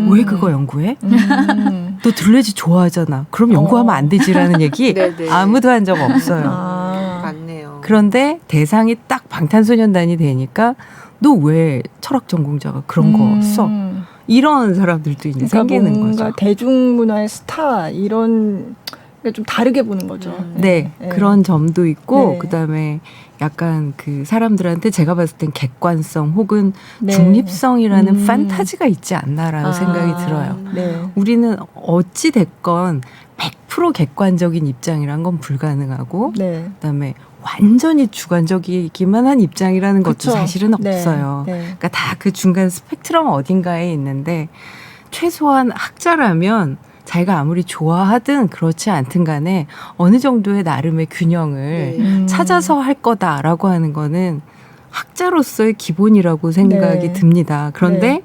왜 그거 연구해? 너 들레즈 좋아하잖아. 그럼 연구하면 안 되지라는 얘기 네네. 아무도 한 적 없어요. 아. 맞네요. 그런데 대상이 딱 방탄소년단이 되니까 너 왜 철학 전공자가 그런 거 써? 이런 사람들도 이제 그러니까 생기는 뭔가 거죠. 대중문화의 스타 이런 게 좀 다르게 보는 거죠. 네, 네. 그런 점도 있고 네. 그다음에 약간 그 사람들한테 제가 봤을 땐 객관성 혹은 네. 중립성이라는 판타지가 있지 않나라는 아. 생각이 들어요. 네. 우리는 어찌 됐건 100% 객관적인 입장이란 건 불가능하고 네. 그다음에 완전히 주관적이기만 한 입장이라는 것도 그쵸. 사실은 네. 없어요. 네. 그러니까 다 그 중간 스펙트럼 어딘가에 있는데 최소한 학자라면 자기가 아무리 좋아하든 그렇지 않든 간에 어느 정도의 나름의 균형을 네. 찾아서 할 거다라고 하는 거는 학자로서의 기본이라고 생각이 네. 듭니다. 그런데 네.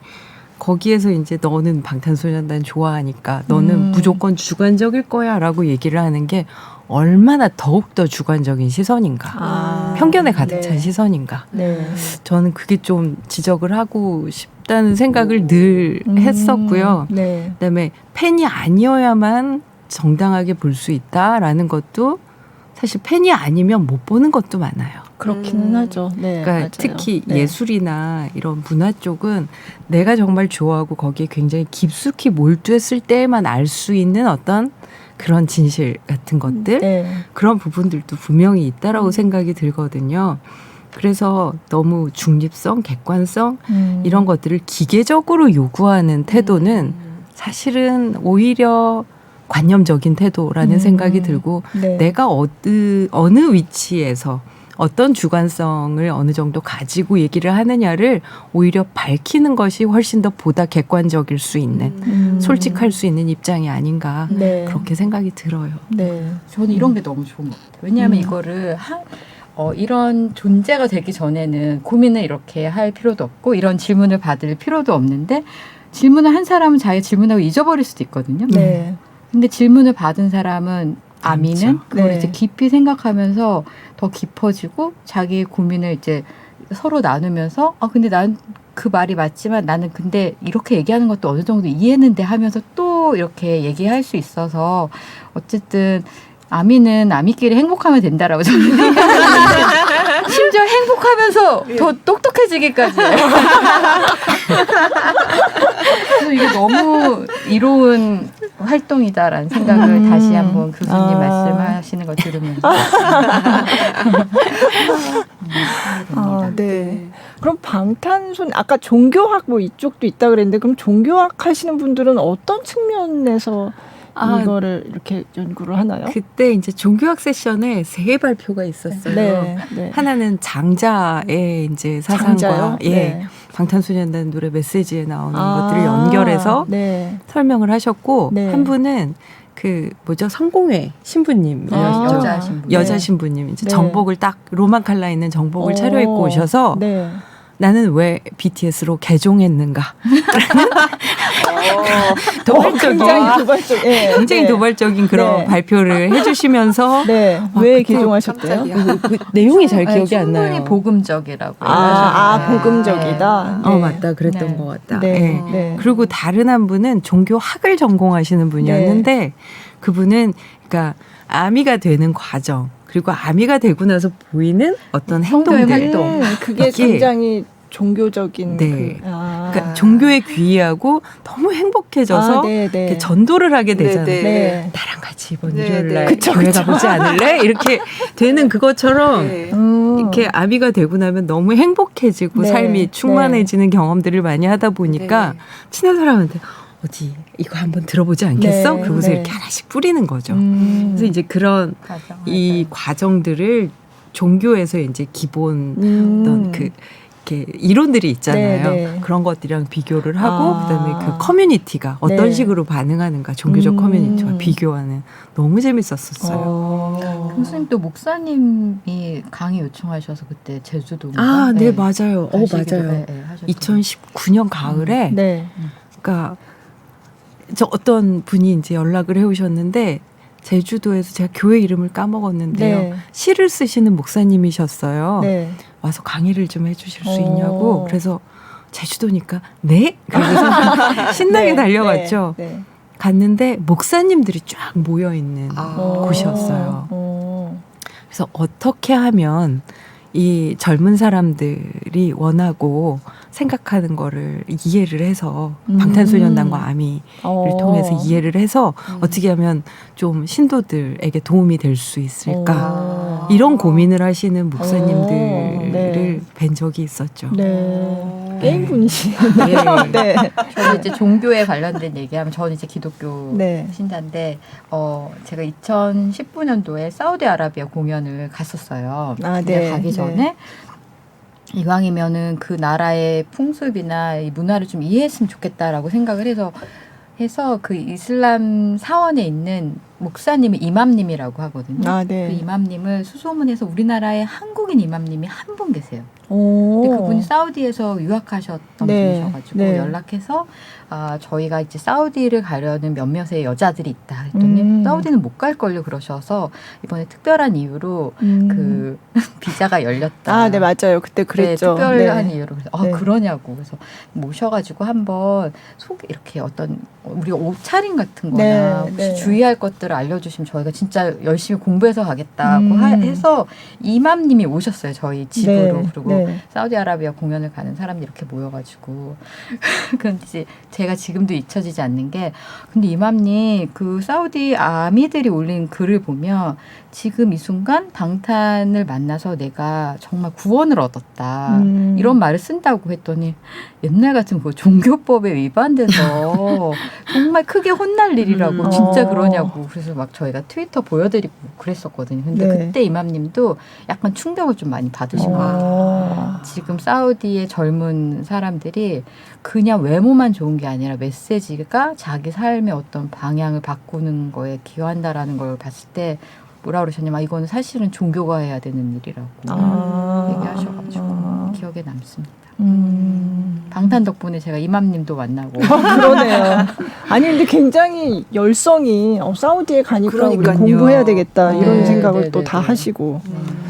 거기에서 이제 너는 방탄소년단 좋아하니까 너는 무조건 주관적일 거야 라고 얘기를 하는 게 얼마나 더욱더 주관적인 시선인가. 아. 편견에 가득 네. 찬 시선인가. 네. 저는 그게 좀 지적을 하고 싶다는 생각을 늘 했었고요. 네. 그다음에 팬이 아니어야만 정당하게 볼 수 있다라는 것도 사실 팬이 아니면 못 보는 것도 많아요. 그렇기는 하죠. 네. 그러니까 맞아요. 특히 네. 예술이나 이런 문화 쪽은 내가 정말 좋아하고 거기에 굉장히 깊숙이 몰두했을 때에만 알 수 있는 어떤 그런 진실 같은 것들 네. 그런 부분들도 분명히 있다라고 생각이 들거든요. 그래서 너무 중립성, 객관성 이런 것들을 기계적으로 요구하는 태도는 사실은 오히려 관념적인 태도라는 생각이 들고 네. 내가 어느 위치에서 어떤 주관성을 어느 정도 가지고 얘기를 하느냐를 오히려 밝히는 것이 훨씬 더 보다 객관적일 수 있는 솔직할 수 있는 입장이 아닌가 네. 그렇게 생각이 들어요. 네. 저는 이런 게 너무 좋은 것 같아요. 왜냐하면 이거를 이런 존재가 되기 전에는 고민을 이렇게 할 필요도 없고 이런 질문을 받을 필요도 없는데 질문을 한 사람은 자기 질문하고 잊어버릴 수도 있거든요. 네. 근데 질문을 받은 사람은 아미는 그걸 네. 이제 깊이 생각하면서 더 깊어지고 자기의 고민을 이제 서로 나누면서 근데 난 그 말이 맞지만 나는 근데 이렇게 얘기하는 것도 어느 정도 이해했는데 하면서 또 이렇게 얘기할 수 있어서 어쨌든 아미는 아미끼리 행복하면 된다라고 저는 생각하는데 심지어 행복하면서 더 똑똑해지기까지 해요. 그래서 이게 너무 이로운 활동이다라는 생각을 다시 한번 교수님 아. 말씀하시는 거 들으면서 아, 네. 그럼 방탄소년 아까 종교학 뭐 이쪽도 있다 그랬는데 그럼 종교학 하시는 분들은 어떤 측면에서 이거를 이렇게 연구를 하나요? 그때 이제 종교학 세션에 3 발표가 있었어요. 네. 네. 하나는 장자의 이제 사상과 장자요? 예, 네. 방탄소년단 노래 메시지에 나오는 것들을 연결해서 네. 설명을 하셨고 네. 한 분은 그 뭐죠 성공회 신부님이었죠. 여자 신부. 여자 네. 신부님 이제 네. 정복을 딱 로만 칼라 있는 정복을 차려입고 오셔서 네. 나는 왜 BTS로 개종했는가? 도발적인 굉장히 도발적. 예. 굉장히 네. 도발적인 그런 네. 발표를 해주시면서 네. 아, 왜 그때 개종하셨대요? 그 내용이 잘 기억이 안 충분히 나요. 복음적이라고. 복음적이다. 네. 어 맞다 그랬던 네. 것 같다. 네. 예. 네. 그리고 다른 한 분은 종교학을 전공하시는 분이었는데 그분은 그러니까 아미가 되는 과정 그리고 아미가 되고 나서 보이는 어떤 성도의 행동들 활동. 그게 이게- 굉장히 종교적인 네. 아. 그러니까 종교에 귀의하고 너무 행복해져서 네, 네. 이렇게 전도를 하게 되잖아요. 네, 네. 나랑 같이 이번 네, 일요일 네. 날 그쵸, 교회 그쵸. 가보지 않을래? 이렇게 되는 그것처럼 네. 이렇게 아미가 되고 나면 너무 행복해지고 네. 삶이 충만해지는 경험들을 많이 하다 보니까 네. 친한 사람한테 어디 이거 한번 들어보지 않겠어? 네. 그러고서 네. 이렇게 하나씩 뿌리는 거죠. 음. 그래서 이제 그런 가정. 이 과정들을 종교에서 이제 기본 어떤 그 이렇게 이론들이 있잖아요. 네, 네. 그런 것들이랑 비교를 하고 아. 그다음에 그 커뮤니티가 어떤 네. 식으로 반응하는가 종교적 커뮤니티와 비교하는 너무 재밌었었어요. 교수님 또 목사님이 강의 요청하셔서 그때 제주도인가? 아, 네, 맞아요. 가시기로, 맞아요. 네, 네, 하셨죠. 2019년 가을에 네. 그러니까 저 어떤 분이 이제 연락을 해오셨는데 제주도에서 제가 교회 이름을 까먹었는데요. 네. 시를 쓰시는 목사님이셨어요. 네. 와서 강의를 좀 해주실 수 오. 있냐고. 그래서 제주도니까 네? 그래서 신나게 네, 달려갔죠. 네. 네. 갔는데 목사님들이 쫙 모여있는 곳이었어요. 그래서 어떻게 하면 이 젊은 사람들이 원하고 생각하는 거를 이해를 해서 방탄소년단과 아미를 통해서 이해를 해서 어떻게 하면 좀 신도들에게 도움이 될 수 있을까 이런 고민을 하시는 목사님들을 네. 뵌 적이 있었죠. 네. 게임 분이시네요. 네. 저도 이제 종교에 관련된 얘기하면 저는 이제 기독교 네. 신자인데 제가 2019년도에 사우디아라비아 공연을 갔었어요. 아, 근데 네. 가기 네. 전에 이왕이면은 그 나라의 풍습이나 이 문화를 좀 이해했으면 좋겠다라고 생각을 해서 그 이슬람 사원에 있는 목사님이 이맘님이라고 하거든요. 아, 네. 그 이맘님을 수소문해서 우리나라에 한국인 이맘님이 한 분 계세요. 오. 근데 그분이 사우디에서 유학하셨던 네. 분이셔가지고 네. 연락해서 저희가 이제 사우디를 가려는 몇몇의 여자들이 있다 했더니 사우디는 못 갈 걸요 그러셔서 이번에 특별한 이유로 그 비자가 열렸다. 아, 네, 맞아요. 그때 그랬죠. 네, 특별한 이유로 그래서 네. 그러냐고 그래서 모셔가지고 한번 이렇게 어떤 우리 옷차림 같은 거나 네, 혹시 네. 주의할 것들을 알려주시면 저희가 진짜 열심히 공부해서 가겠다고 해서 이맘님이 오셨어요 저희 집으로. 네, 그리고 네. 사우디아라비아 공연을 가는 사람들이 이렇게 모여가지고 근데 제가 지금도 잊혀지지 않는 게 근데 이맘님 그 사우디 아미들이 올린 글을 보면 지금 이 순간 방탄을 만나서 내가 정말 구원을 얻었다 이런 말을 쓴다고 했더니 옛날 같은 그 종교법에 위반돼서 정말 크게 혼날 일이라고 진짜 그러냐고 그래서 막 저희가 트위터 보여드리고 그랬었거든요. 근데 네. 그때 이맘님도 약간 충격을 좀 많이 받으신 것 같아요. 지금 사우디의 젊은 사람들이 그냥 외모만 좋은 게 아니라 메시지가 자기 삶의 어떤 방향을 바꾸는 거에 기여한다라는 걸 봤을 때 뭐라 그러셨냐면 이거는 사실은 종교가 해야 되는 일이라고 얘기하셔가지고 기억에 남습니다. 방탄 덕분에 제가 이맘님도 만나고 그러네요. 아니 근데 굉장히 열성이 사우디에 가니까 우리 그러니까요. 공부해야 되겠다 이런 네, 생각을 네, 또 네, 다 네. 하시고 그렇습니다.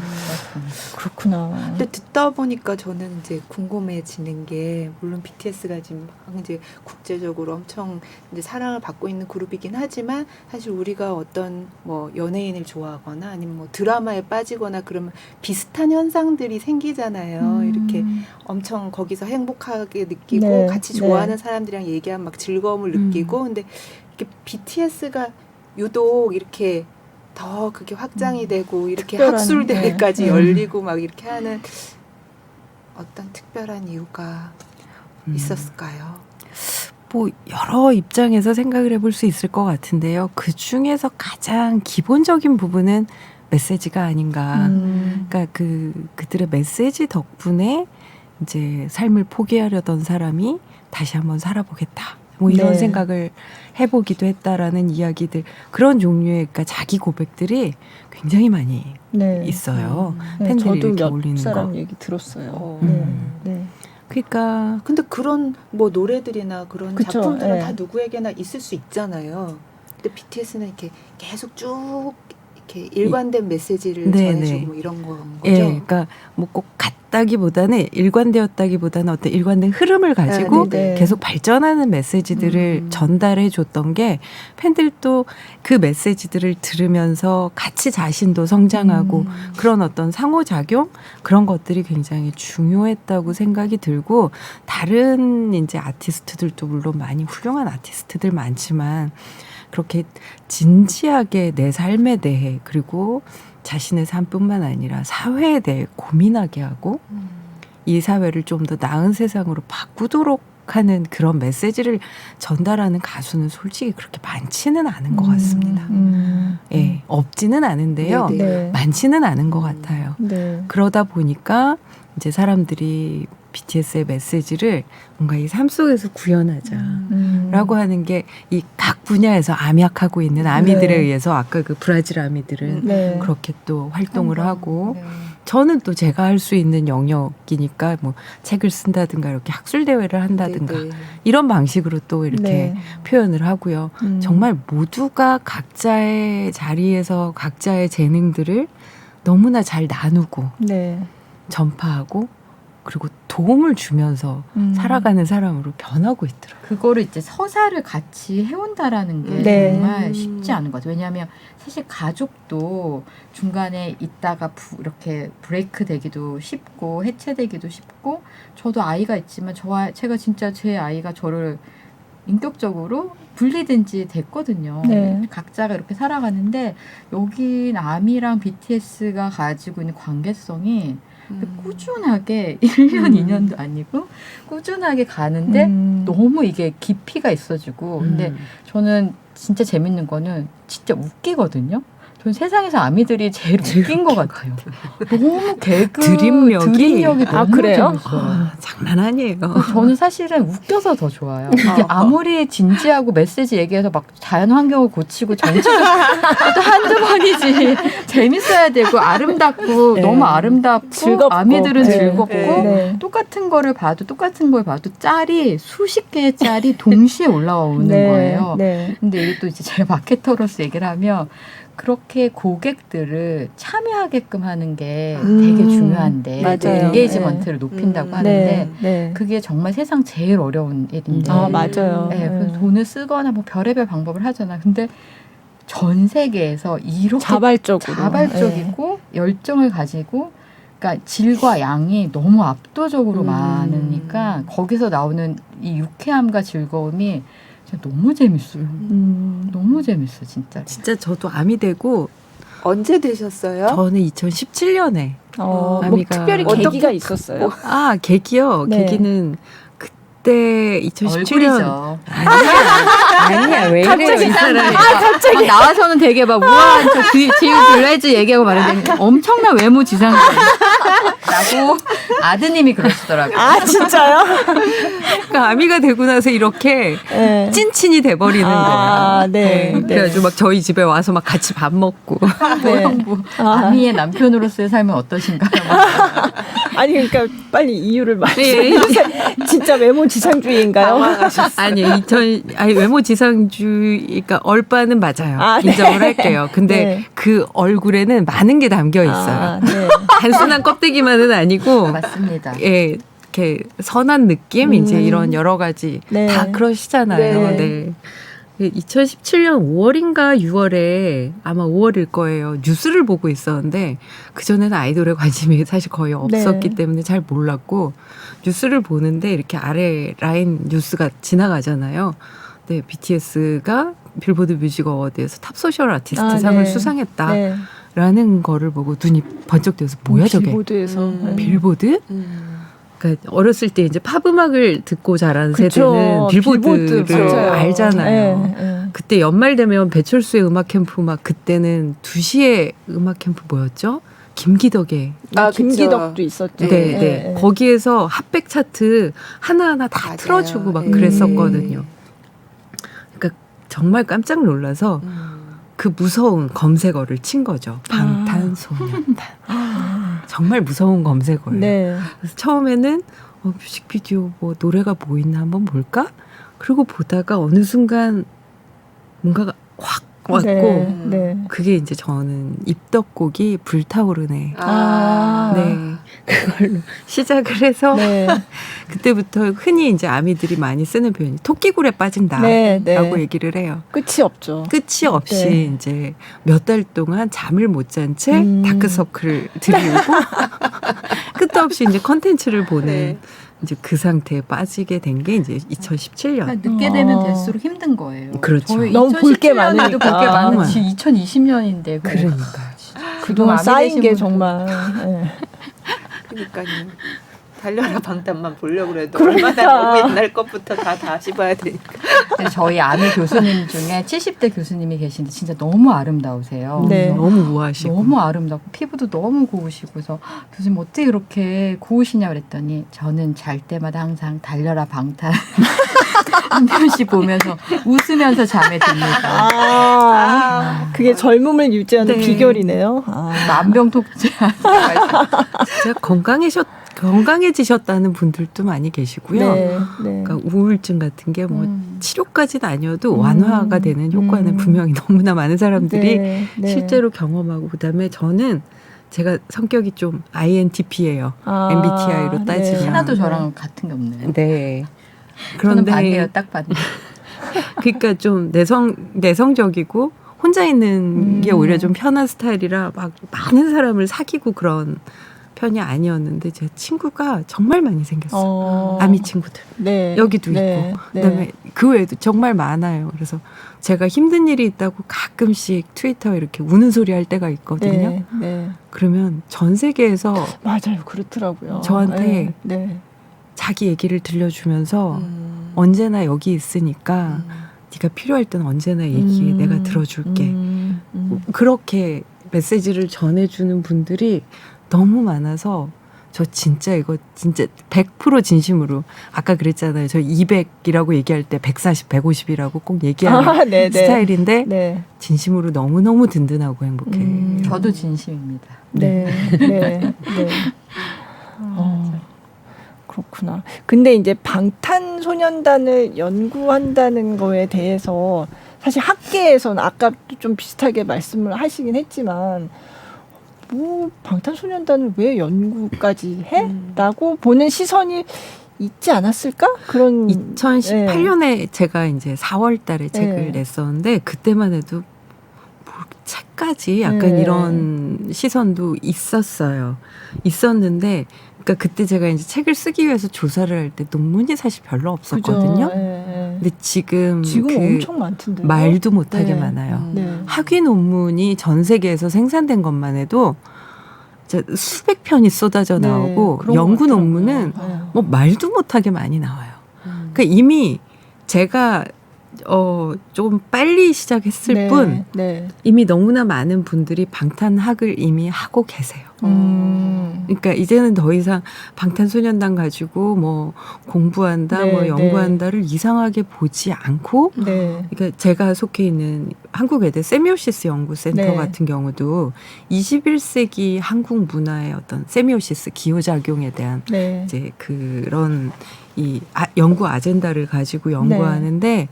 그렇구나. 근데 듣다 보니까 저는 이제 궁금해지는 게 물론 BTS가 지금 막 이제 국제적으로 엄청 이제 사랑을 받고 있는 그룹이긴 하지만 사실 우리가 어떤 뭐 연예인을 좋아하거나 아니면 뭐 드라마에 빠지거나 그러면 비슷한 현상들이 생기잖아요. 이렇게 엄청 거기서 행복하게 느끼고 네, 같이 네. 좋아하는 사람들이랑 얘기하면 막 즐거움을 느끼고 근데 이렇게 BTS가 유독 이렇게 더 그게 확장이 되고 이렇게 특별한, 학술 대회까지 네. 열리고 막 이렇게 하는 어떤 특별한 이유가 있었을까요? 뭐 여러 입장에서 생각을 해볼 수 있을 것 같은데요. 그 중에서 가장 기본적인 부분은 메시지가 아닌가. 그러니까 그들의 메시지 덕분에 이제 삶을 포기하려던 사람이 다시 한번 살아보겠다. 뭐 이런 네. 생각을 해보기도 했다라는 이야기들 그런 종류의 그러니까 자기 고백들이 굉장히 많이 네. 있어요. 네, 팬들이 저도 이렇게 몇 올리는 사람 거. 얘기 들었어요. 음. 네. 그러니까 근데 그런 뭐 노래들이나 그런 그쵸, 작품들은 네. 다 누구에게나 있을 수 있잖아요. 근데 BTS는 이렇게 계속 쭉 이렇게 일관된 메시지를 네, 전해주고 네. 뭐 이런 거죠. 예, 그러니까 뭐 꼭 같다기보다는 일관되었다기보다는 어떤 일관된 흐름을 가지고 네, 네. 계속 발전하는 메시지들을 전달해 줬던 게 팬들도 그 메시지들을 들으면서 같이 자신도 성장하고 그런 어떤 상호작용 그런 것들이 굉장히 중요했다고 생각이 들고 다른 이제 아티스트들도 물론 많이 훌륭한 아티스트들 많지만 그렇게 진지하게 내 삶에 대해 그리고 자신의 삶뿐만 아니라 사회에 대해 고민하게 하고 이 사회를 좀 더 나은 세상으로 바꾸도록 하는 그런 메시지를 전달하는 가수는 솔직히 그렇게 많지는 않은 것 같습니다. 예, 없지는 않은데요. 네, 네. 많지는 않은 것 같아요. 네. 그러다 보니까 이제 사람들이 BTS의 메시지를 뭔가 이 삶 속에서 구현하자라고 하는 게 이 각 분야에서 암약하고 있는 아미들에 네. 의해서 아까 그 브라질 아미들은 네. 그렇게 또 활동을 하고 네. 저는 또 제가 할 수 있는 영역이니까 뭐 책을 쓴다든가 이렇게 학술 대회를 한다든가 네, 네. 이런 방식으로 또 이렇게 네. 표현을 하고요. 정말 모두가 각자의 자리에서 각자의 재능들을 너무나 잘 나누고 네. 전파하고 그리고 도움을 주면서 살아가는 사람으로 변하고 있더라고요. 그거를 이제 서사를 같이 해온다라는 게 네. 정말 쉽지 않은 거죠. 왜냐하면 사실 가족도 중간에 있다가 이렇게 브레이크 되기도 쉽고 해체되기도 쉽고 저도 아이가 있지만 제가 진짜 제 아이가 저를 인격적으로 분리된지 됐거든요. 네. 각자가 이렇게 살아가는데 여기 아미랑 BTS가 가지고 있는 관계성이 꾸준하게 1년, 2년도 아니고 꾸준하게 가는데 너무 이게 깊이가 있어지고 근데 저는 진짜 재밌는 거는 진짜 웃기거든요. 저는 세상에서 아미들이 제일 웃긴 것 같아요. 너무 드림력이 너무 그래요? 재밌어요. 장난 아니에요. 저는 사실은 웃겨서 더 좋아요. 이게 아무리 진지하고 메시지 얘기해서 막 자연 환경을 고치고 정치도 또 한두 번이지 재밌어야 되고 아름답고 네. 너무 아름답고 즐겁고. 아미들은 네. 즐겁고 네. 똑같은 걸 봐도 짤이 수십 개의 짤이 동시에 올라오는 네. 거예요. 네. 근데 이게 또 이제 제가 마케터로서 얘기를 하면 그렇게 고객들을 참여하게끔 하는 게 되게 중요한데 맞아요. 엔게이지먼트를 높인다고 하는데 네. 네. 그게 정말 세상 제일 어려운 일인데 아, 맞아요. 네, 그래서 돈을 쓰거나 뭐 별의별 방법을 하잖아. 근데 전 세계에서 이렇게 자발적이고 열정을 가지고 그러니까 질과 양이 너무 압도적으로 많으니까 거기서 나오는 이 유쾌함과 즐거움이 진짜 너무 재밌어요. 너무 재밌어 진짜. 진짜 저도 암이 되고 언제 되셨어요? 저는 2017년에 뭐 아미가 특별히 어떻게- 계기가 있었어요? 계기요. 네. 계기는 그때 2017년 얼굴이죠. 아니야 왜 이래요 이 사람이. 갑자기 막 나와서는 되게 막 우아한 저 지금 블라이즈 얘기하고 말하는데 엄청난 외모 지상주의. 라고 아드님이 그러시더라고요. 아, 진짜요? 그러니까 아미가 되고 나서 이렇게 네. 찐친이 돼버리는 거예요. 네. 네. 그래가지고 막 저희 집에 와서 막 같이 밥 먹고. 네. 아미의 남편으로서의 삶은 어떠신가요? 아니 그러니까 빨리 이유를 말씀해 예. 주세요. 진짜 외모 지상주의인가요? 아니 외모 지상주의가 얼빠는 맞아요. 아, 네. 인정을 할게요. 근데 네. 그 얼굴에는 많은 게 담겨 있어요. 아, 네. 단순한 껍데기만은 아니고 맞습니다. 예, 이렇게 선한 느낌 이제 이런 여러 가지 네. 다 그러시잖아요. 네. 네. 2017년 5월인가 6월에 아마 5월일 거예요. 뉴스를 보고 있었는데 그전에는 아이돌에 관심이 사실 거의 없었기 네. 때문에 잘 몰랐고 뉴스를 보는데 이렇게 아래 라인 뉴스가 지나가잖아요. 네, BTS가 빌보드 뮤직 어워드에서 탑 소셜 아티스트 상을 네. 수상했다라는 네. 거를 보고 눈이 번쩍 뜨여서 뭐야 저게? 빌보드에서. 네. 빌보드? 그러니까 어렸을 때 이제 팝 음악을 듣고 자란 그쵸. 세대는 빌보드를 빌보드, 맞아요. 알잖아요. 네, 네. 그때 연말 되면 배철수의 음악 캠프 막 그때는 2시에 음악 캠프 뭐였죠? 김기덕의 김기덕도 있었죠. 네. 거기에서 핫백 차트 하나하나 다 맞아요. 틀어주고 막 네. 그랬었거든요. 그러니까 정말 깜짝 놀라서 그 무서운 검색어를 친 거죠. 방탄소년단. 정말 무서운 검색어예요. 네. 그래서 처음에는 뮤직비디오 뭐 노래가 뭐 있나 한번 볼까? 그리고 보다가 어느 순간 뭔가가 확 왔고 네. 네. 그게 이제 저는 입덕곡이 불타오르네. 아. 네. 그걸로 시작을 해서 네. 그때부터 흔히 이제 아미들이 많이 쓰는 표현이 토끼굴에 빠진다라고 네. 네. 얘기를 해요. 끝이 없죠. 끝이 없이 네. 이제 몇 달 동안 잠을 못 잔 채 다크서클을 들이우고 끝도 없이 이제 컨텐츠를 보는 네. 이제 그 상태에 빠지게 된 게 이제 2017년. 늦게 되면 될수록 힘든 거예요. 그렇죠. 저희 너무 볼게 2017년에도 많으니까. 볼게 많은 정말. 지금 2020년인데 그러니까요. 그동안 아미 쌓인 되신 게 분들. 정말. 네. 그러니까요. 달려라 방탄만 보려고 그래도 그러니까. 얼마나 너무 옛날 것부터 다 다시 봐야 되니까. 근데 저희 아미 교수님 중에 70대 교수님이 계신데 진짜 너무 아름다우세요. 네. 너무 우아하시고. 너무 아름답고 피부도 너무 고우시고 그래서 교수님 어떻게 이렇게 고우시냐 그랬더니 저는 잘 때마다 항상 달려라 방탄 한 편씩 보면서 웃으면서 잠에 듭니다. 그게 젊음을 유지하는 네. 비결이네요. 만병통치약. 진짜 건강해지셨다는 분들도 많이 계시고요. 네, 네. 그러니까 우울증 같은 게 뭐 치료까지는 아니어도 음. 완화가 되는 효과는 분명히 너무나 많은 사람들이 네, 네. 실제로 경험하고 그다음에 저는 제가 성격이 좀 INTP예요. MBTI로 따지면. 네. 하나도 저랑 같은 게 없네요. 네. 저는 반대예요. 그런데 딱 반대. 그러니까 좀 내성적이고 혼자 있는 게 오히려 좀 편한 스타일이라 막 많은 사람을 사귀고 그런 편이 아니었는데 제 친구가 정말 많이 생겼어요. 아미 친구들. 네. 여기도 네, 있고 네. 그다음에 그 외에도 정말 많아요. 그래서 제가 힘든 일이 있다고 가끔씩 트위터에 이렇게 우는 소리 할 때가 있거든요. 네, 네. 그러면 전 세계에서 맞아요. 그렇더라고요. 저한테 네. 자기 얘기를 들려주면서 언제나 여기 있으니까 네가 필요할 때는 언제나 얘기해. 내가 들어줄게. 그렇게 메시지를 전해주는 분들이 너무 많아서 저 진짜 이거 진짜 100% 진심으로 아까 그랬잖아요. 저 200이라고 얘기할 때 140, 150이라고 꼭 얘기하는 네, 네. 스타일인데 네. 진심으로 너무너무 든든하고 행복해. 저도 진심입니다. 네. 네. 네. 그렇구나. 근데 이제 방탄소년단을 연구한다는 거에 대해서 사실 학계에서는 아까 좀 비슷하게 말씀을 하시긴 했지만 뭐 방탄소년단을 왜 연구까지 해? 라고 보는 시선이 있지 않았을까? 그런 2018년에 제가 이제 4월 달에 책을 네. 냈었는데 그때만 해도 뭐 책까지 약간 네. 이런 시선도 있었는데 그러니까 그때 제가 이제 책을 쓰기 위해서 조사를 할 때 논문이 사실 별로 없었거든요. 그죠. 네. 근데 지금 그 엄청 많던데. 말도 못하게 네. 많아요. 네. 학위 논문이 전 세계에서 생산된 것만 해도 진짜 수백 편이 쏟아져 네, 나오고 그런 연구 것 같더라고요. 논문은 네. 뭐 말도 못하게 많이 나와요. 그러니까 이미 제가 좀 빨리 시작했을 네. 뿐 네. 이미 너무나 많은 분들이 방탄학을 이미 하고 계세요. 그러니까 이제는 더 이상 방탄소년단 가지고 뭐 공부한다, 네, 뭐 연구한다를 이상하게 보지 않고, 네. 그러니까 제가 속해 있는 한국외대 세미오시스 연구센터 네. 같은 경우도 21세기 한국 문화의 어떤 세미오시스 기호작용에 대한 네. 이제 그런 연구 아젠다를 가지고 연구하는데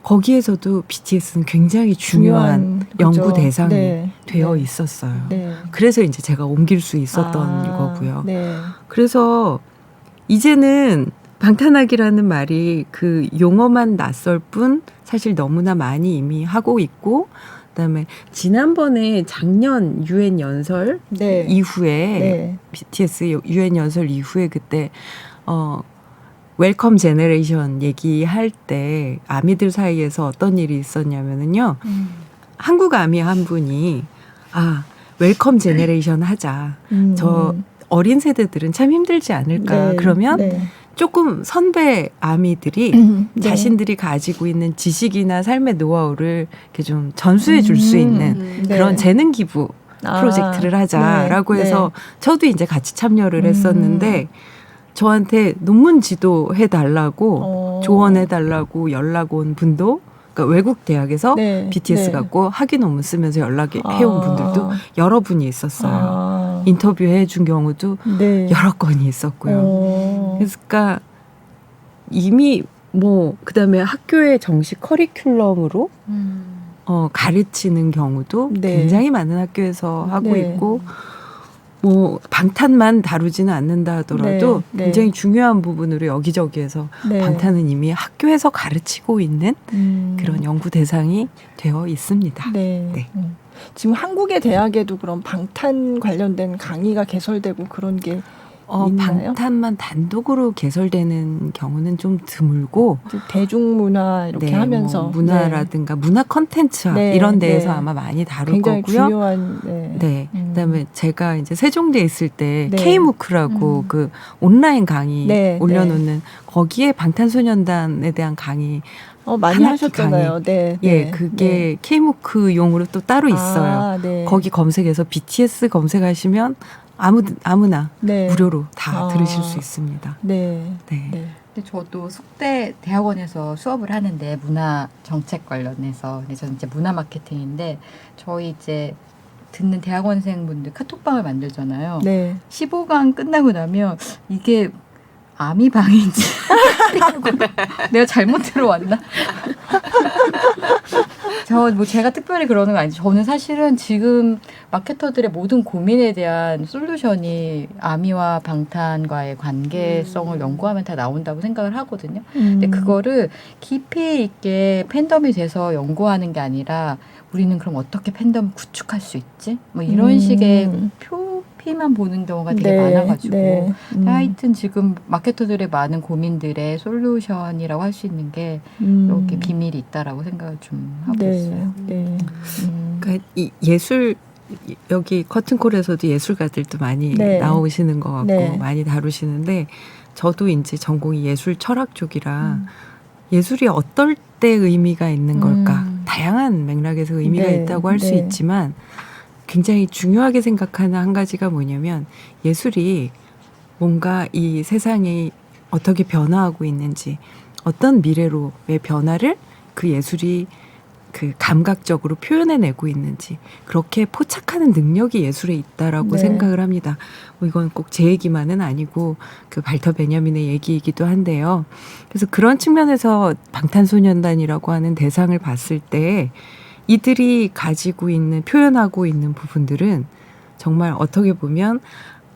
거기에서도 BTS는 굉장히 중요한 연구 그죠. 대상이 네. 되어 네. 있었어요. 네. 그래서 이제 제가 옮길 수 있었던 거고요. 네. 그래서 이제는 방탄학이라는 말이 그 용어만 낯설 뿐 사실 너무나 많이 이미 하고 있고 그다음에 지난번에 작년 유엔 연설 네. 이후에 네. BTS 유엔 연설 이후에 그때 웰컴 제너레이션 얘기할 때 아미들 사이에서 어떤 일이 있었냐면은요. 한국 아미 한 분이 웰컴 제너레이션 하자. 저 어린 세대들은 참 힘들지 않을까. 네. 그러면 네. 조금 선배 아미들이 네. 자신들이 가지고 있는 지식이나 삶의 노하우를 이렇게 좀 전수해 줄 수 있는 네. 그런 재능 기부 프로젝트를 하자라고 네. 해서 저도 이제 같이 참여를 했었는데 저한테 논문 지도해 달라고 조언해 달라고 연락 온 분도 그러니까 외국 대학에서 네. BTS 네. 갖고 학위 논문 쓰면서 연락해 온 분들도 여러 분이 있었어요. 인터뷰해 준 경우도 네. 여러 건이 있었고요. 그러니까 이미 뭐 그다음에 학교의 정식 커리큘럼으로 가르치는 경우도 네. 굉장히 많은 학교에서 하고 네. 있고 뭐 방탄만 다루지는 않는다 하더라도 네. 네. 굉장히 중요한 부분으로 여기저기에서 네. 방탄은 이미 학교에서 가르치고 있는 그런 연구 대상이 되어 있습니다. 네. 네. 지금 한국의 대학에도 그런 방탄 관련된 강의가 개설되고 그런 게 있나요? 방탄만 단독으로 개설되는 경우는 좀 드물고 이제 대중문화 이렇게 하면서 뭐 문화라든가 문화 컨텐츠 네, 이런 데에서 네. 아마 많이 다룰 굉장히 거고요. 중요한 네. 그다음에 제가 이제 세종대에 있을 때 네. K무크라고 그 온라인 강의 네, 올려놓는 거기에 방탄소년단에 대한 강의 많이 한 학기 하셨잖아요. 네, 예, 네, 그게 K무크용으로 또 따로 있어요. 아, 네. 거기 검색해서 BTS 검색하시면 아무나 네. 무료로 다 아. 들으실 수 있습니다. 네. 네. 네. 근데 저도 속대 대학원에서 수업을 하는데 문화 정책 관련해서 근데 저는 이제 문화 마케팅인데 저희 이제 듣는 대학원생분들 카톡방을 만들잖아요. 네. 15강 끝나고 나면 이게 아미방인지 내가 잘못 들어왔나? 제가 특별히 그러는 거 아니지. 저는 사실은 지금 마케터들의 모든 고민에 대한 솔루션이 아미와 방탄과의 관계성을 연구하면 다 나온다고 생각을 하거든요. 근데 그거를 깊이 있게 팬덤이 돼서 연구하는 게 아니라 우리는 그럼 어떻게 팬덤을 구축할 수 있지? 뭐 이런 식의 표피만 보는 경우가 되게 많아가지고 네. 하여튼 지금 마케터들의 많은 고민들의 솔루션이라고 할 수 있는 게 이렇게 비밀이 있다라고 생각을 좀 하고 있어요. 네. 그러니까 이 예술 여기 커튼콜에서도 예술가들도 많이 네. 나오시는 것 같고 네. 많이 다루시는데 저도 이제 전공이 예술 철학 쪽이라 예술이 어떨 때 의미가 있는 걸까? 다양한 맥락에서 의미가 네. 있다고 할 수 네. 있지만 굉장히 중요하게 생각하는 한 가지가 뭐냐면 예술이 뭔가 이 세상이 어떻게 변화하고 있는지 어떤 미래로의 변화를 그 예술이 그 감각적으로 표현해내고 있는지 그렇게 포착하는 능력이 예술에 있다라고 네. 생각을 합니다. 뭐 이건 꼭 제 얘기만은 아니고 그 발터 베냐민의 얘기이기도 한데요. 그래서 그런 측면에서 방탄소년단이라고 하는 대상을 봤을 때 이들이 가지고 있는 표현하고 있는 부분들은 정말 어떻게 보면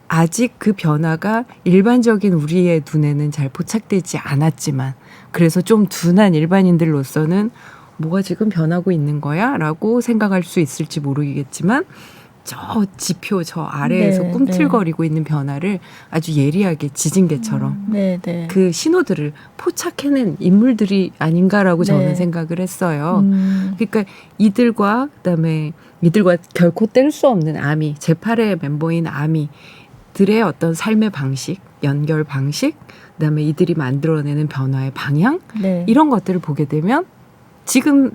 아직 그 변화가 일반적인 우리의 눈에는 잘 포착되지 않았지만 그래서 좀 둔한 일반인들로서는 뭐가 지금 변하고 있는 거야? 라고 생각할 수 있을지 모르겠지만 저 지표 저 아래에서 네, 꿈틀거리고 있는 변화를 아주 예리하게 지진개처럼 네, 네. 그 신호들을 포착해낸 인물들이 아닌가라고 저는 네. 생각을 했어요. 그러니까 이들과 그다음에 이들과 결코 뗄 수 없는 아미 제8의 멤버인 아미들의 어떤 삶의 방식, 연결 방식, 그다음에 이들이 만들어내는 변화의 방향 네. 이런 것들을 보게 되면 지금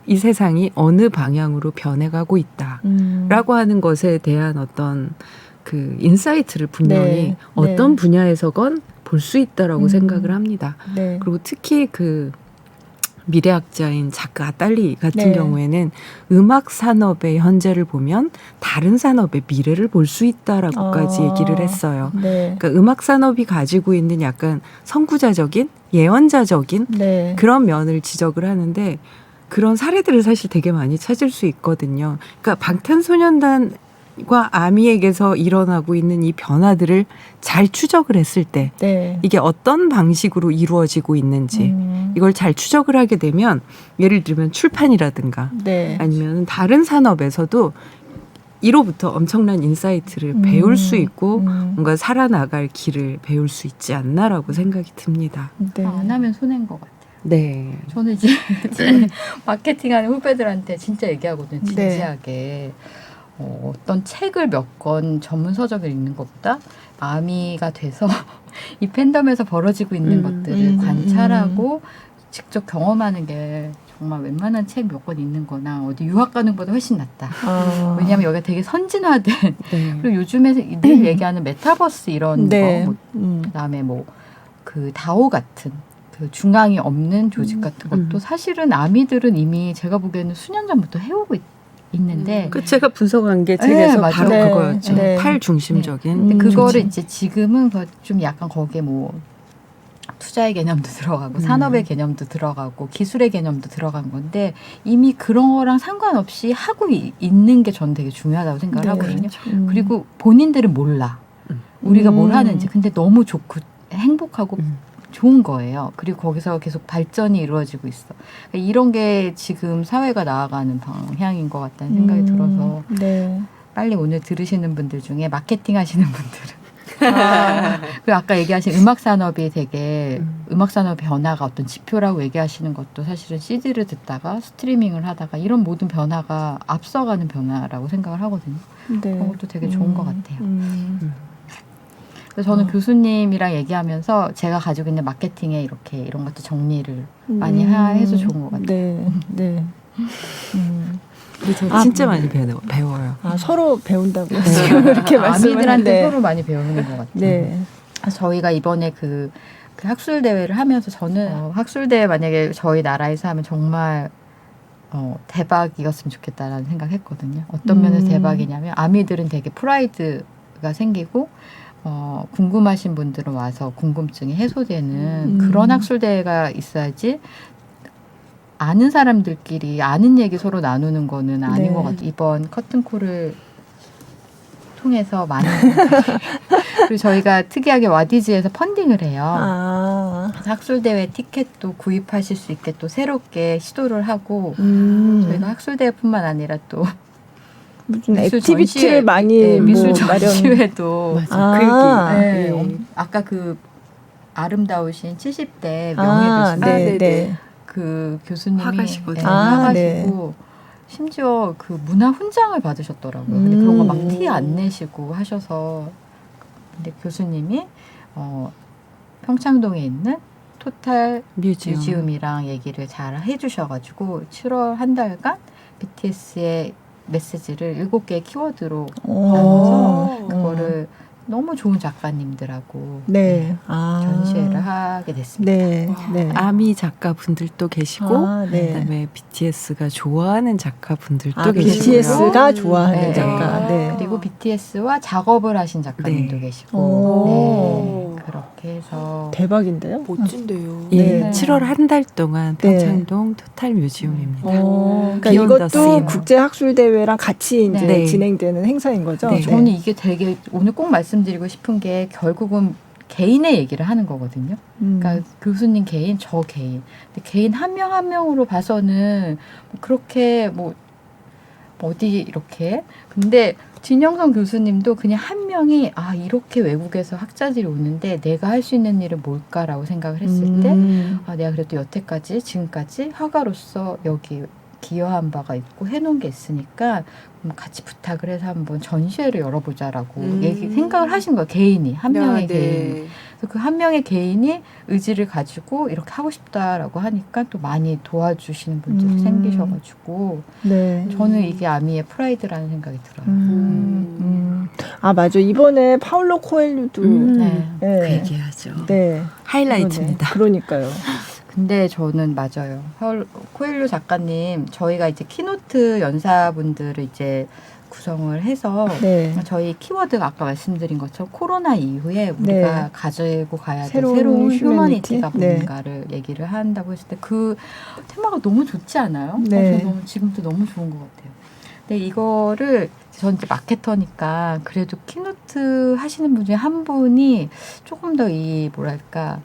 이 세상이 어느 방향으로 변해가고 있다라고 하는 것에 대한 어떤 그 인사이트를 분명히 네. 어떤 네. 분야에서건 볼 수 있다라고 생각을 합니다. 네. 그리고 특히 그 미래학자인 자크 아딸리 같은 네. 경우에는 음악 산업의 현재를 보면 다른 산업의 미래를 볼 수 있다라고까지 얘기를 했어요. 네. 그러니까 음악 산업이 가지고 있는 약간 선구자적인 예언자적인 네. 그런 면을 지적을 하는데 그런 사례들을 사실 되게 많이 찾을 수 있거든요. 그러니까 방탄소년단과 아미에게서 일어나고 있는 이 변화들을 잘 추적을 했을 때 네. 이게 어떤 방식으로 이루어지고 있는지 이걸 잘 추적을 하게 되면 예를 들면 출판이라든가 네. 아니면 다른 산업에서도 이로부터 엄청난 인사이트를 배울 수 있고 뭔가 살아나갈 길을 배울 수 있지 않나라고 생각이 듭니다. 네. 안 하면 손해인 것 같아요. 네. 저는 이제 제 마케팅하는 후배들한테 진짜 얘기하거든요. 네. 진지하게. 어떤 책을 몇 권 전문 서적을 읽는 것보다 아미가 돼서 이 팬덤에서 벌어지고 있는 것들을 관찰하고 직접 경험하는 게 정말 웬만한 책 몇 권 읽는 거나 어디 유학 가는 것보다 훨씬 낫다. 왜냐하면 여기가 되게 선진화된 네. 그리고 요즘에 늘 얘기하는 메타버스 이런 네. 거 그다음에 뭐 그 다오 같은 그 중앙이 없는 조직 같은 것도 사실은 아미들은 이미 제가 보기에는 수년 전부터 해오고 있는데 그 제가 분석한 게 책에서 맞아요. 바로 네. 그거였죠. 네. 탈중심적인. 근데 그거를 조직. 이제 지금은 좀 약간 거기에 뭐 투자의 개념도 들어가고 산업의 개념도 들어가고 기술의 개념도 들어간 건데 이미 그런 거랑 상관없이 하고 있는 게 저는 되게 중요하다고 생각을 네. 하거든요. 그리고 본인들은 몰라. 우리가 뭘 하는지. 근데 너무 좋고 행복하고 좋은 거예요. 그리고 거기서 계속 발전이 이루어지고 있어. 그러니까 이런 게 지금 사회가 나아가는 방향인 것 같다는 생각이 들어서 네. 빨리 오늘 들으시는 분들 중에 마케팅 하시는 분들은 그리고 아까 얘기하신 음악 산업이 되게 음악 산업 변화가 어떤 지표라고 얘기하시는 것도 사실은 CD를 듣다가 스트리밍을 하다가 이런 모든 변화가 앞서가는 변화라고 생각을 하거든요. 네. 그런 것도 되게 좋은 것 같아요. 그래서 어. 저는 교수님이랑 얘기하면서 제가 가지고 있는 마케팅에 이렇게 이런 것도 정리를 많이 해서 좋은 것 같아요. 네, 네. 근데 저 진짜 많이 배워요. 아, 서로 배운다고 지금 이렇게 말씀을 아미들한테 하는데. 서로 많이 배우는 것 같아요. 네. 그래서 저희가 이번에 그 학술 대회를 하면서 저는 학술 대회 만약에 저희 나라에서 하면 정말 대박이었으면 좋겠다라는 생각했거든요. 어떤 면에서 대박이냐면 아미들은 되게 프라이드가 생기고 궁금하신 분들은 와서 궁금증이 해소되는 그런 학술 대회가 있어야지. 아는 사람들끼리 아는 얘기 서로 나누는 거는 아닌 네. 것 같아요. 이번 커튼콜을 통해서 많이 그리고 저희가 특이하게 와디즈에서 펀딩을 해요. 아. 그래서 학술대회 티켓도 구입하실 수 있게 또 새롭게 시도를 하고 저희가 학술대회뿐만 아니라 또 무슨 미술 액티비티를 전시회, 많이 네, 미술 뭐 마련. 전시회도 아. 네, 아까 그 아름다우신 70대 명예 아, 교수님 네, 네, 네. 그 교수님이 화가시거든요. 화가시고 심지어 그 문화 훈장을 받으셨더라고요. 근데 그런 거 막 티 안 내시고 하셔서 근데 교수님이 평창동에 있는 토탈 뮤지엄이랑 얘기를 잘 해주셔가지고 7월 한 달간 BTS의 메시지를 7개의 키워드로 나눠서 그거를 너무 좋은 작가님들하고 네. 아. 전시회를 하게 됐습니다. 네. 네. 아미 작가분들도 계시고 아, 네. 그다음에 BTS가 좋아하는 작가분들도 아, 계시고 BTS가 좋아하는 네. 작가. 네. 그리고 BTS와 작업을 하신 작가님도 네. 계시고 오. 네. 그렇게 해서 대박인데요? 멋진데요. 예, 네. 7월 한 달 동안 네. 평창동 토탈 뮤지엄입니다. 그러니까 비욘드 이것도 씬. 국제 학술 대회랑 같이 이제 네. 진행되는 행사인 거죠. 네. 저는 이게 되게 오늘 꼭 말씀드리고 싶은 게 결국은 개인의 얘기를 하는 거거든요. 그러니까 교수님 개인, 저 개인. 근데 개인 한 명 한 명으로 봐서는 뭐 그렇게 뭐 어디 이렇게. 근데 진영선 교수님도 그냥 한 명이 이렇게 외국에서 학자들이 오는데 내가 할 수 있는 일은 뭘까라고 생각을 했을 때 내가 그래도 여태까지 지금까지 화가로서 여기 기여한 바가 있고 해놓은 게 있으니까 같이 부탁을 해서 한번 전시회를 열어보자라고 생각을 하신 거예요. 개인이 한 명의 개인. 그래서 그 한 명의 개인이 의지를 가지고 이렇게 하고 싶다라고 하니까 또 많이 도와주시는 분들이 생기셔가지고 네. 저는 이게 아미의 프라이드라는 생각이 들어요. 아, 맞아. 이번에 파울로 코엘류도 네. 네. 그 얘기하죠. 네. 하이라이트입니다. 그러니까요. 근데 저는 맞아요. 코엘류 작가님 저희가 이제 키노트 연사분들을 이제 구성을 해서 네. 저희 키워드가 아까 말씀드린 것처럼 코로나 이후에 우리가 네. 가지고 가야 될 새로운 새로운 휴머니티? 휴머니티가 네. 뭔가를 얘기를 한다고 했을 때 그 테마가 너무 좋지 않아요? 네. 저는 지금도 너무 좋은 것 같아요. 근데 이거를 전 이제 마케터니까 그래도 키노트 하시는 분 중에 한 분이 조금 더 이 뭐랄까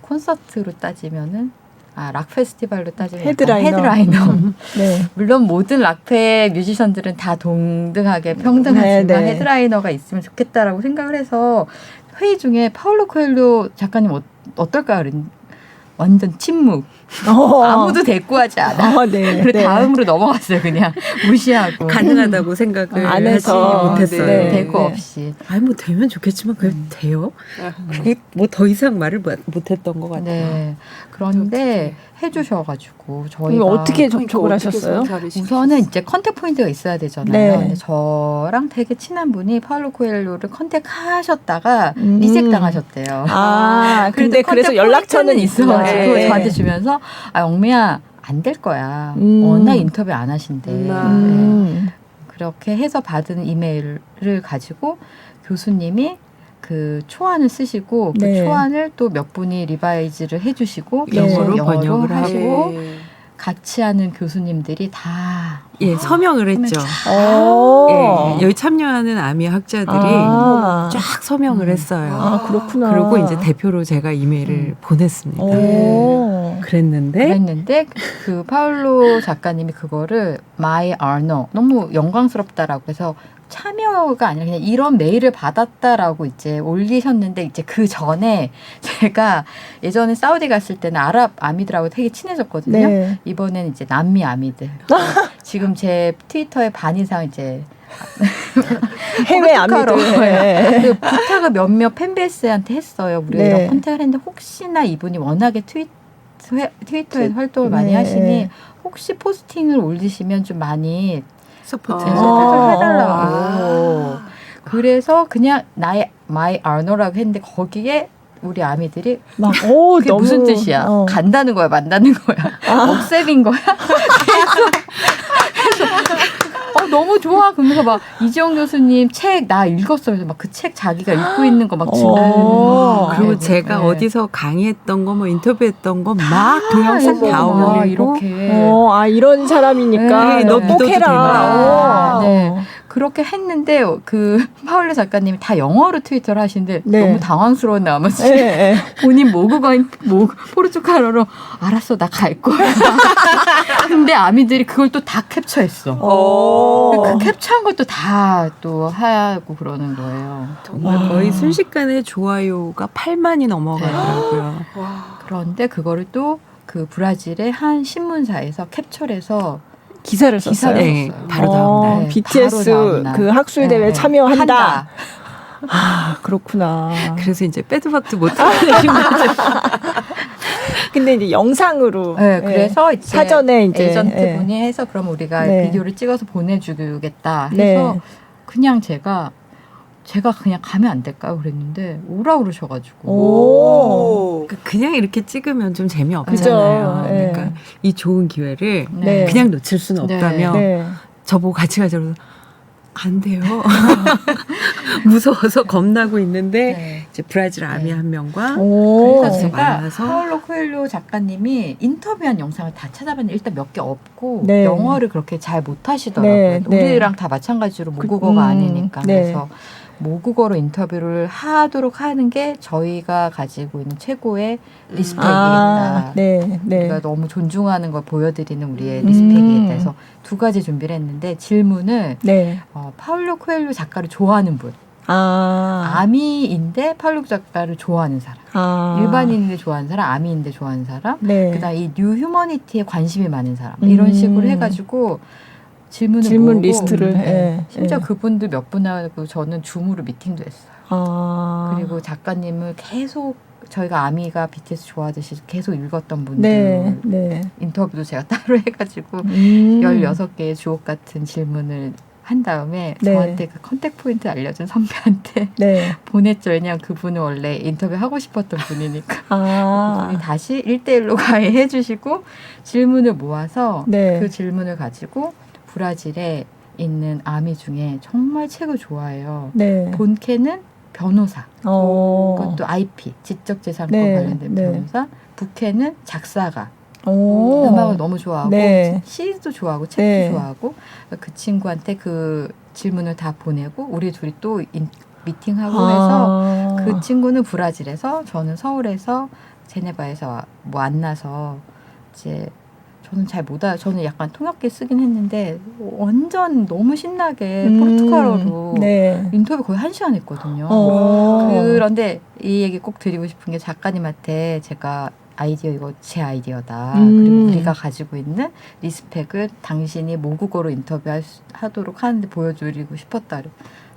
콘서트로 따지면은 락 페스티벌로 따지면 헤드라이너. 네. 물론 모든 락페 뮤지션들은 다 동등하게 평등하지만 네, 네. 헤드라이너가 있으면 좋겠다라고 생각을 해서 회의 중에 파울로 코엘료 작가님 어떨까 그랬 완전 침묵. 아무도 대꾸하지 않아. 네. 그리고 네. 다음으로 넘어갔어요. 그냥 무시하고. 가능하다고 생각을 안 하지 해서. 못했어요. 네. 대꾸 네. 없이. 아니 뭐 되면 좋겠지만 그게 돼요? 그게 뭐 더 이상 말을 못했던 것 같아요. 네. 그런데 해주셔가지고 저희가 어떻게 접촉을 하셨어요? 우선은 이제 컨택 포인트가 있어야 되잖아요. 네. 근데 저랑 되게 친한 분이 파울로 코엘료를 컨택하셨다가 리젝 당하셨대요. 아, 근데 그래도 그래서 컨택 연락처는 포인트는 있어가지고 네. 저한테 주면서 영미야 안 될 거야. 워낙 인터뷰 안 하신대. 네. 그렇게 해서 받은 이메일을 가지고 교수님이 그 초안을 쓰시고 네. 그 초안을 또 몇 분이 리바이즈를 해주시고 네. 영어로 번역을 하시고 같이 하는 교수님들이 다 예, 서명을 했죠. 오. 예, 여기 참여하는 아미 학자들이 아. 쫙 서명을 했어요. 아, 그렇구나. 그리고 이제 대표로 제가 이메일을 보냈습니다. 오. 그랬는데 그랬는데 그 파울로 작가님이 그거를 My Honor 너무 영광스럽다라고 해서 참여가 아니라 그냥 이런 메일을 받았다라고 이제 올리셨는데 이제 그 전에 제가 예전에 사우디 갔을 때는 아랍 아미들하고 되게 친해졌거든요. 네. 이번엔 이제 남미 아미들. 지금 제 트위터의 반 이상 이제 해외 아미들. 포르투갈어. 네. 그 부탁을 몇몇 팬베이스한테 했어요. 우리가 네. 이런 컨택을 했는데 혹시나 이분이 워낙에 트위터에 활동을 많이 네. 하시니 혹시 포스팅을 올리시면 좀 많이 서포트. 선택을 해달라고. 아. 그래서 그냥 나의 마이 아너라고 했는데 거기에 우리 아미들이 막, 오, 그게 너무. 무슨 뜻이야? 어. 간다는 거야, 만다는 거야, 억셉인 거야? 그래서 너무 좋아. 그러면서 막 이지영 교수님 책 나 읽었어요. 그래서 막 그 책 자기가 읽고 있는 거 막 오. 그리고 네. 제가 네. 어디서 강의했던 거 뭐 인터뷰했던 거 막 동영상 해서 다 막 올리고 이렇게 아, 이런 사람이니까. 네, 너 네. 꼭 믿어도 해라. 되나. 오. 네. 그렇게 했는데 그 파울레 작가님이 다 영어로 트위터를 하시는데 네. 너무 당황스러운 나머지 네, 네. 본인 모국어인 포르투갈어로 알았어 나 갈 거야. 근데 아미들이 그걸 또 다 캡처했어. 그 캡처한 것도 다 또 하고 그러는 거예요. 정말 거의 순식간에 좋아요가 8만이 넘어가더라고요. 그런데 그거를 또 그 브라질의 한 신문사에서 캡처해서 기사를 썼어요. 기사를 네, 썼어요. 바로 다음날. 네, BTS 바로 다음날. 그 학술 대회 네, 참여한다. 한다. 아, 그렇구나. 그래서 이제 빼도 박도 못하는 거죠. 근데 이제 영상으로. 네, 그래서 이제 사전에 이제 에이전트 예. 분이 해서 그럼 우리가 네. 비디오를 찍어서 보내주겠다 해서 네. 그냥 제가 그냥 가면 안 될까요? 그랬는데 오라 그러셔가지고 오. 그냥 이렇게 찍으면 좀 재미없잖아요. 그죠. 네. 그러니까 이 좋은 기회를 네. 그냥 놓칠 수는 네. 없다며 네. 저보고 같이 가자고 안 돼요. 무서워서 겁나고 있는데 네. 이제 브라질 아미 네. 한 명과 오. 그래서 그래서 제가 만나서 파울로 코엘료 작가님이 인터뷰한 영상을 다 찾아봤는데 일단 몇 개 없고 네. 영어를 그렇게 잘 못하시더라고요. 네, 네. 우리랑 다 마찬가지로 모국어가 아니니까 네. 그래서 모국어로 인터뷰를 하도록 하는 게 저희가 가지고 있는 최고의 리스펙이겠다. 아, 네, 네. 우리가 너무 존중하는 걸 보여드리는 우리의 음. 리스펙이겠다 해서 두 가지 준비를 했는데 질문을 네. 파울로 코엘료 작가를 좋아하는 분 아. 아미인데 파울로 작가를 좋아하는 사람 아. 일반인인데 좋아하는 사람 아미인데 좋아하는 사람 네. 그다음 이 뉴 휴머니티에 관심이 많은 사람 이런 식으로 해가지고 질문 질문 리스트를, 예, 심지어 예. 그분들 몇 분하고 저는 줌으로 미팅도 했어요. 아. 그리고 작가님을 계속 저희가 아미가 BTS 좋아하듯이 계속 읽었던 분들 네, 네. 인터뷰도 제가 따로 해가지고 16개의 주옥 같은 질문을 한 다음에 네. 저한테 그 컨택 포인트 알려준 선배한테 네. 보냈죠. 왜냐하면 그분은 원래 인터뷰 하고 싶었던 분이니까. 아. 그분이 다시 1대1로 가해해 주시고 질문을 모아서 네. 그 질문을 가지고 브라질에 있는 아미 중에 정말 책을 좋아해요. 네. 본캐는 변호사. 어. 그것도 IP, 지적재산권 네, 관련된 네. 변호사. 부캐는 작사가. 오. 음악을 너무 좋아하고 네. 시도 좋아하고 책도 네. 좋아하고 그 친구한테 그 질문을 다 보내고 우리 둘이 또 미팅하고 아. 해서 그 친구는 브라질에서 저는 서울에서 제네바에서 뭐 만나서 이제 저는 잘 못 알아. 저는 약간 통역기 쓰긴 했는데 완전 너무 신나게 포르투갈어로 네. 인터뷰 거의 1시간 했거든요. 어. 그런데 이 얘기 꼭 드리고 싶은 게 작가님한테 제가 아이디어 이거 제 아이디어다. 음. 그리고 우리가 가지고 있는 리스펙을 당신이 모국어로 인터뷰하도록 하는데 보여드리고 싶었다.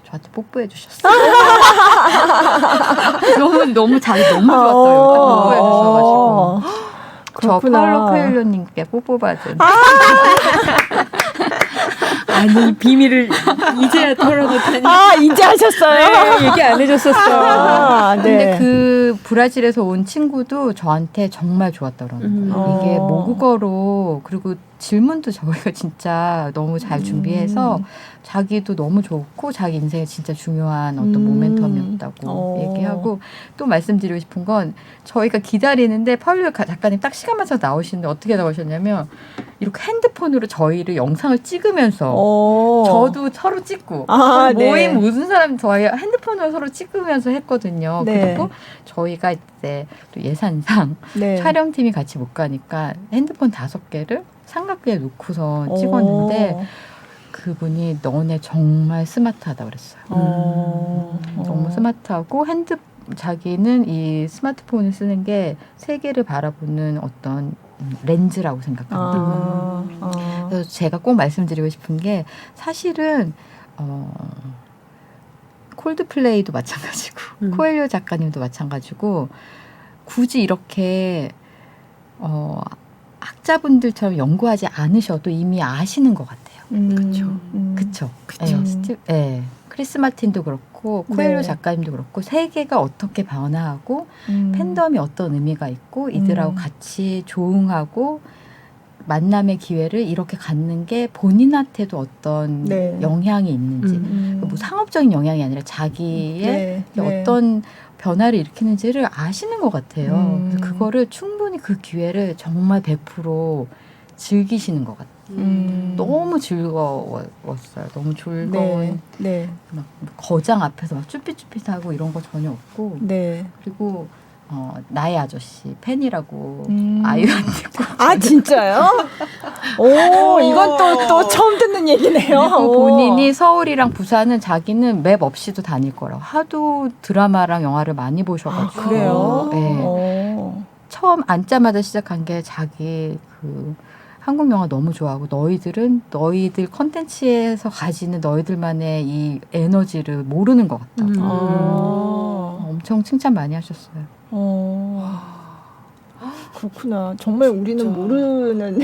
저한테 뽀뽀해 주셨어요. 너무 자기 너무 좋았어요. 딱 뽀뽀해 주셔가지고. 저 그렇구나. 파울로 코엘료님께 뽀뽀받은. 아니 비밀을 이제야 털어놓다니. 아, 이제 하셨어요? 얘기 안 해줬었어. 아, 네. 근데 그 브라질에서 온 친구도 저한테 정말 좋았다 그러는 거예요. 이게 어. 모국어로 그리고 질문도 저희가 진짜 너무 잘 준비해서 자기도 너무 좋고 자기 인생에 진짜 중요한 어떤 모멘텀이었다고 얘기하고 또 말씀드리고 싶은 건 저희가 기다리는데 파울로 작가님 딱 시간 맞춰서 나오시는데 어떻게 나오셨냐면 이렇게 핸드폰으로 저희를 영상을 찍으면서 저도 서로 찍고 아, 거의 모임 네. 모든 사람이 저희 핸드폰으로 서로 찍으면서 했거든요. 네. 그리고 저희가 이제 또 예산상 네. 촬영팀이 같이 못 가니까 핸드폰 5개를 삼각대에 놓고서 찍었는데 그 그분이 너네 정말 스마트하다 그랬어요. 너무 스마트하고 자기는 이 스마트폰을 쓰는 게 세계를 바라보는 어떤 렌즈라고 생각합니다. 그래서 제가 꼭 말씀드리고 싶은 게 사실은 콜드플레이도 마찬가지고 코엘료 작가님도 마찬가지고 굳이 이렇게 학자분들처럼 연구하지 않으셔도 이미 아시는 것 같아요. 그쵸. 그쵸? 그쵸. 크리스 마틴도 그렇고 코엘료 네. 작가님도 그렇고 세계가 어떻게 변화하고 팬덤이 어떤 의미가 있고 이들하고 같이 조응하고 만남의 기회를 이렇게 갖는 게 본인한테도 어떤 네. 영향이 있는지 뭐 상업적인 영향이 아니라 자기의 어떤 변화를 일으키는지를 아시는 것 같아요. 그래서 그거를 충분히 그 기회를 정말 100% 즐기시는 것 같아요. 너무 즐거웠어요. 너무 즐거운 막 거장 앞에서 막 쭈삣쭈삣하고 이런 거 전혀 없고 그리고 나의 아저씨 팬이라고 아이유한테 아 진짜요? 오 이건 또 처음 듣는 얘기네요. 그리고 본인이 서울이랑 부산은 자기는 맵 없이도 다닐 거라고 하도 드라마랑 영화를 많이 보셔가지고 그래요? 네. 처음 앉자마자 시작한 게 자기 그 한국 영화 너무 좋아하고 너희들 컨텐츠에서 가지는 너희들만의 이 에너지를 모르는 것 같다고 엄청 칭찬 많이 하셨어요. 그렇구나. 정말 우리는 진짜. 모르는.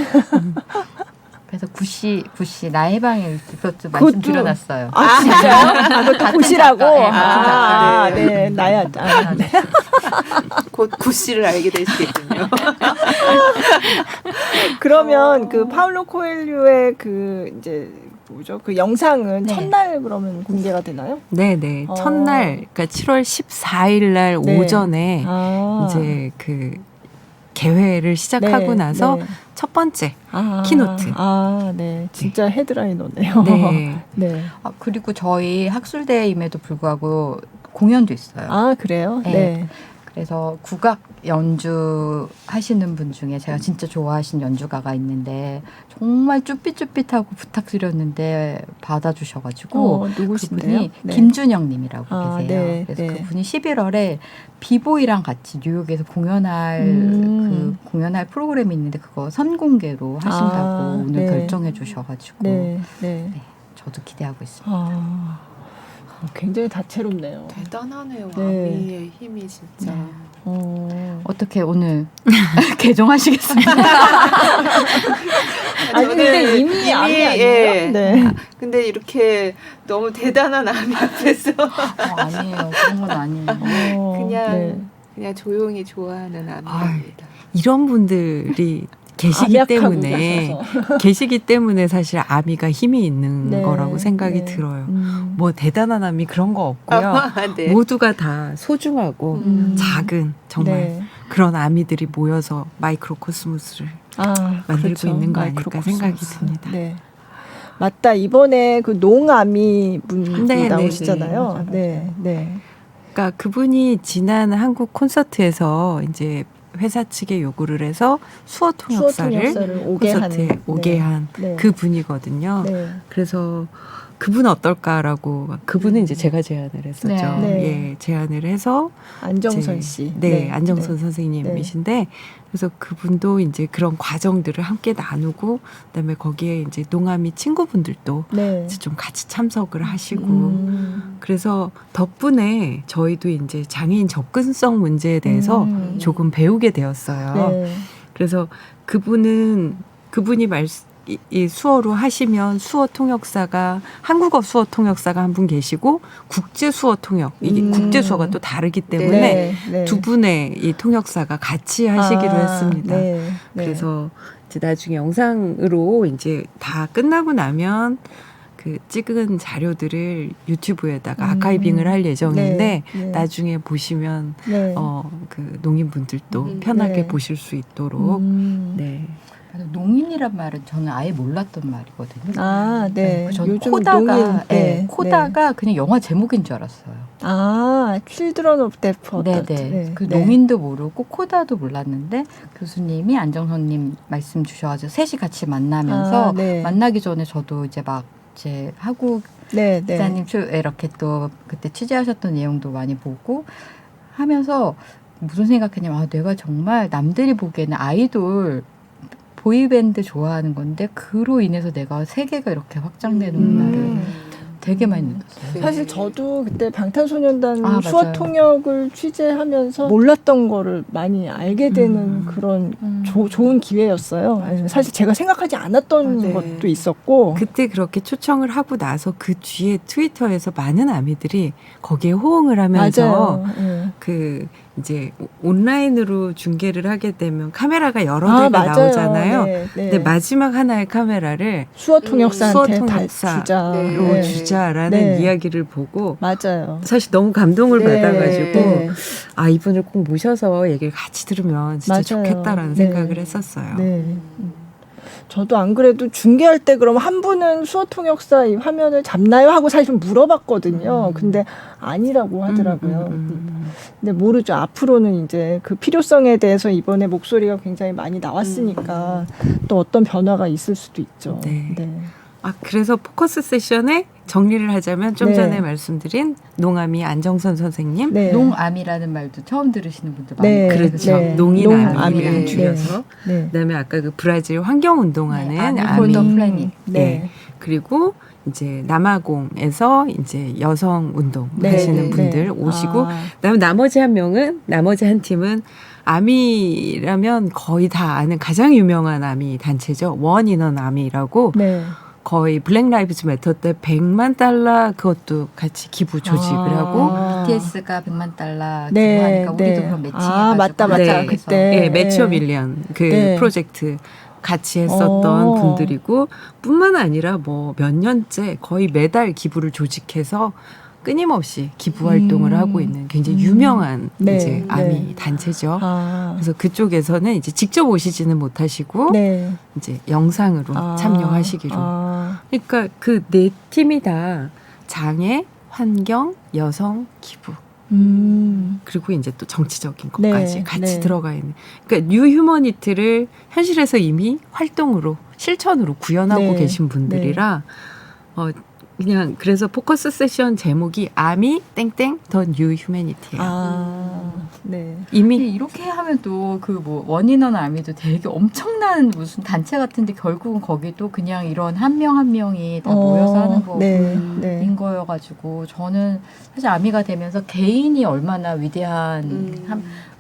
그래서 구씨 나의 방에 그것도 말씀드려놨어요. 아 진짜요? 그것도 보시라고. 작가, 예, 네, 나야. 네. 곧 구씨를 알게 되시겠군요. 그러면 그 파울로 코엘류의 그 이제 뭐죠? 그 영상은 네. 첫날 그러면 공개가 되나요? 네네. 첫날, 그러니까 7월 14일 날 네. 오전에 이제 그 개회를 시작하고 나서 첫 번째 키노트. 네. 진짜 헤드라이너네요. 네. 네. 그리고 저희 학술대임에도 불구하고 공연도 있어요. 아, 그래요? 네. 네. 그래서 국악 연주 하시는 분 중에 제가 진짜 좋아하시는 연주가가 있는데 정말 쭈삣쭈삣하고 부탁드렸는데 받아주셔가지고 누구신데요? 그분이 네. 김준영 님이라고 아, 계세요. 네, 그래서 네. 그분이 11월에 비보이랑 같이 뉴욕에서 공연할 프로그램이 있는데 그거 선공개로 하신다고 오늘 네. 결정해 주셔가지고 네. 저도 기대하고 있습니다. 굉장히 다채롭네요. 대단하네요. 네. 아미의 힘이 진짜. 어떻게 오늘 개종하시겠습니다. 아니 근데 이미 아미 아니에요? 예. 네. 근데 이렇게 너무 대단한 아미 앞에서 아니에요. 그런 건 아니에요. 그냥 조용히 좋아하는 아미입니다. 이런 분들이 계시기 암약하고 때문에 가셔서. 계시기 때문에 사실 아미가 힘이 있는 네. 거라고 생각이 네. 들어요. 뭐 대단한 아미 그런 거 없고요. 네. 모두가 다 소중하고 작은 정말 네. 그런 아미들이 모여서 마이크로코스모스를 만들고 그렇죠. 있는 거 아닐까 마이크로코스모스. 생각이 듭니다. 네. 맞다. 이번에 그 농아미 분이 네, 나오시잖아요. 네, 네. 그러니까 그분이 지난 한국 콘서트에서 이제 회사 측에 요구를 해서 수어 통역사를 오게 콘서트에 하는. 오게 한 네. 그 분이거든요. 네. 그래서 그분은 어떨까라고 그분은 이제 제가 제안을 했었죠. 네. 예, 제안을 해서 안정선 이제, 씨. 네, 안정선 선생님이신데 그래서 그분도 이제 그런 과정들을 함께 나누고 그다음에 거기에 이제 농아미 친구분들도 네. 이제 좀 같이 참석을 하시고 그래서 덕분에 저희도 이제 장애인 접근성 문제에 대해서 조금 배우게 되었어요. 네. 그래서 그분이 이 수어로 하시면 수어 통역사가 한국어 수어 통역사가 한 분 계시고 국제 수어 통역 이게 국제 수어가 또 다르기 때문에 네. 두 분의 이 통역사가 같이 하시기로 했습니다. 네. 그래서 이제 나중에 영상으로 이제 다 끝나고 나면 그 찍은 자료들을 유튜브에다가 아카이빙을 할 예정인데 네. 나중에 보시면 네. 그 농인분들도 편하게 네. 보실 수 있도록 네. 농인이란 말은 저는 아예 몰랐던 말이거든요. 아, 네. 저는 요즘 코다가 농인, 네. 코다가 그냥 영화 제목인 줄 알았어요. 아, Children of Deaf Adult. 네네. 그 농인도 모르고 코다도 몰랐는데 교수님이 안정선님 말씀 주셔가지고 셋이 같이 만나면서 네. 만나기 전에 저도 이제 막 이제 하고 네, 네. 기자님 이렇게 또 그때 취재하셨던 내용도 많이 보고 하면서 무슨 생각했냐면 아, 내가 정말 남들이 보기에는 아이돌 보이밴드 좋아하는 건데 그로 인해서 내가 세계가 이렇게 확장되는구나를 되게 많이 느꼈어요. 사실 저도 그때 방탄소년단 아, 수어 맞아요. 통역을 취재하면서 몰랐던 거를 많이 알게 되는 그런 좋은 기회였어요. 맞아요. 사실 제가 생각하지 않았던 맞아요. 것도 있었고. 그때 그렇게 초청을 하고 나서 그 뒤에 트위터에서 많은 아미들이 거기에 호응을 하면서 맞아요. 네. 그 이제 온라인으로 중계를 하게 되면 카메라가 여러 아, 대가 맞아요. 나오잖아요. 네, 네. 근데 마지막 하나의 카메라를 수어 통역사한테 수어 다 통역사로 주자. 네. 주자라는 네. 이야기를 보고 맞아요. 사실 너무 감동을 네. 받아가지고 네. 아 이분을 꼭 모셔서 얘기를 같이 들으면 진짜 맞아요. 좋겠다라는 네. 생각을 했었어요. 네. 저도 안 그래도 중계할 때 그럼 한 분은 수어 통역사 이 화면을 잡나요? 하고 사실 좀 물어봤거든요. 근데 아니라고 하더라고요. 근데 모르죠. 앞으로는 이제 그 필요성에 대해서 이번에 목소리가 굉장히 많이 나왔으니까 또 어떤 변화가 있을 수도 있죠. 네. 네. 아 그래서 포커스 세션에 정리를 하자면 좀 네. 전에 말씀드린 농아미 안정선 선생님 네. 농암이라는 말도 처음 들으시는 분들 많이 네. 그렇죠. 네. 농인 농암. 암이랑 네. 줄여서 네. 그다음에 아까 그 브라질 환경 운동하는 아미 아미 폴더 플래닛. 네. 그리고 이제 남아공에서 이제 여성 운동 네. 하시는 네. 분들 네. 오시고 아. 그다음에 나머지 한 팀은 아미라면 거의 다 아는 가장 유명한 아미 단체죠. 원 인원 아미라고 네. 거의 블랙 라이브즈 매터 때 100만 달러 그것도 같이 기부 조직을 아. 하고 BTS가 100만 달러 네, 기부하니까 우리도 네. 그런 매칭 아, 맞다, 맞다. 네. 그때. 예, 매치업 밀리언 그 네. 프로젝트 같이 했었던 어. 분들이고 뿐만 아니라 뭐 몇 년째 거의 매달 기부를 조직해서 끊임없이 기부 활동을 하고 있는 굉장히 유명한 네, 이제 아미 네. 단체죠. 아. 그래서 그쪽에서는 이제 직접 오시지는 못하시고 네. 이제 영상으로 아. 참여하시기로. 아. 그러니까 그 네 팀이 다 장애, 환경, 여성, 기부 그리고 이제 또 정치적인 것까지 네, 같이 네. 들어가 있는. 그러니까 뉴 휴머니티를 현실에서 이미 활동으로 실천으로 구현하고 네, 계신 분들이라 그냥 그래서 포커스 세션 제목이 아미 땡땡 더 뉴 휴머니티예요. 아. 네. 이미 이렇게 하면 또 그 뭐 원인원 아미도 되게 엄청난 무슨 단체 같은데 결국은 거기도 그냥 이런 한 명 한 명이 다 모여서 하는 거인 네. 네. 거여가지고 저는 사실 아미가 되면서 개인이 얼마나 위대한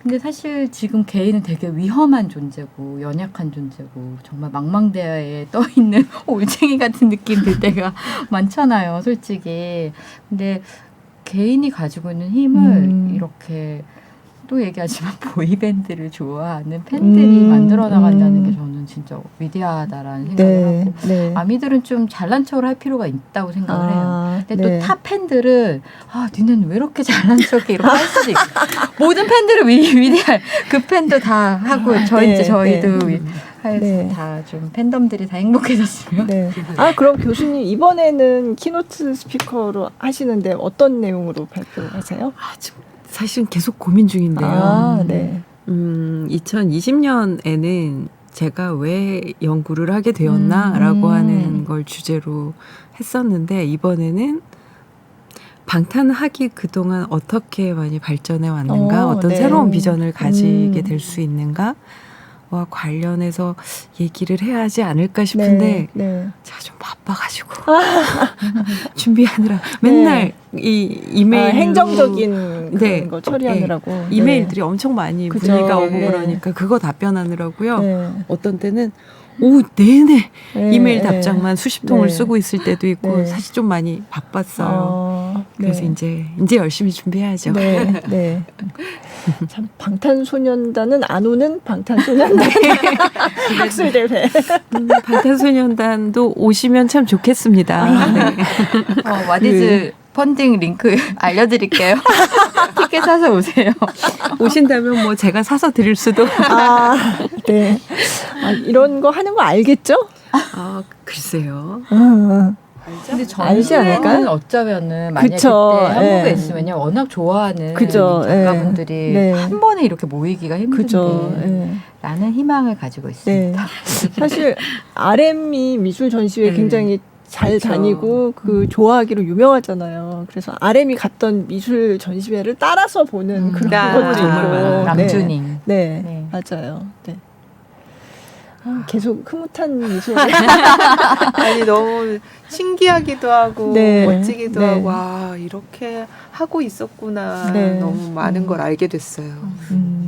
근데 사실 지금 개인은 되게 위험한 존재고 연약한 존재고 정말 망망대하에 떠 있는 올챙이 같은 느낌 들 때가 많잖아요, 솔직히. 근데 개인이 가지고 있는 힘을 이렇게 또 얘기하지만 보이밴드를 좋아하는 팬들이 만들어 나간다는 게 저는 진짜 위대하다라는 생각을 하고 네. 아미들은 좀 잘난 척을 할 필요가 있다고 생각을 해요. 아, 근데 네. 또 타 팬들은 아 니는 왜 이렇게 잘난 척해 이렇게 할 수도 있고 모든 팬들을 위대할 그 팬도 다 하고 네, 저희도 네. 다 좀 팬덤들이 다 행복해졌으면 네. 아, 그럼 교수님 이번에는 키노트 스피커로 하시는데 어떤 내용으로 발표하세요? 지금 사실은 계속 고민 중인데요. 아, 네. 2020년에는 제가 왜 연구를 하게 되었나라고 하는 걸 주제로 했었는데 이번에는 방탄학이 그동안 어떻게 많이 발전해 왔는가, 어떤 네. 새로운 비전을 가지게 될 수 있는가와 관련해서 얘기를 해야 하지 않을까 싶은데 네. 제가 좀 바빠가지고 준비하느라 맨날 이 이메일 행정적인 네. 그런 거 처리하느라고 이메일들이 엄청 많이 그죠. 문의가 오고 네. 그러니까 그거 답변하느라고요. 네. 어떤 때는 오후 내내 네. 이메일 네. 답장만 수십 통을 네. 쓰고 있을 때도 있고 네. 사실 좀 많이 바빴어요. 그래서 네. 이제 열심히 준비해야죠. 네, 네. 참 방탄소년단은 안 오는 방탄소년단 학술 대회. 방탄소년단도 오시면 참 좋겠습니다. 네. 와디즈 펀딩 링크 알려드릴게요. 티켓 사서 오세요. 오신다면 뭐 제가 사서 드릴 수도. 아, 네. 아, 이런 거 하는 거 알겠죠? 글쎄요. 근데 알지 않을까요? 저는 어쩌면은 만약에 그쵸, 그때 한국에 예. 있으면요 워낙 좋아하는 그죠, 작가분들이 네. 한 번에 이렇게 모이기가 힘든데 그죠. 네. 라는 희망을 가지고 네. 있습니다. 사실 RM이 미술 전시회 네. 굉장히 잘 그렇죠. 다니고 그 좋아하기로 유명하잖아요. 그래서 RM이 갔던 미술 전시회를 따라서 보는 그런 아, 것도 정말 있고. 많아요. 남준잉. 네, 네. 맞아요. 네. 계속 흐뭇한 미소. 아니 너무 신기하기도 하고 네. 멋지기도 네. 하고 와 이렇게 하고 있었구나. 네. 너무 많은 걸 알게 됐어요.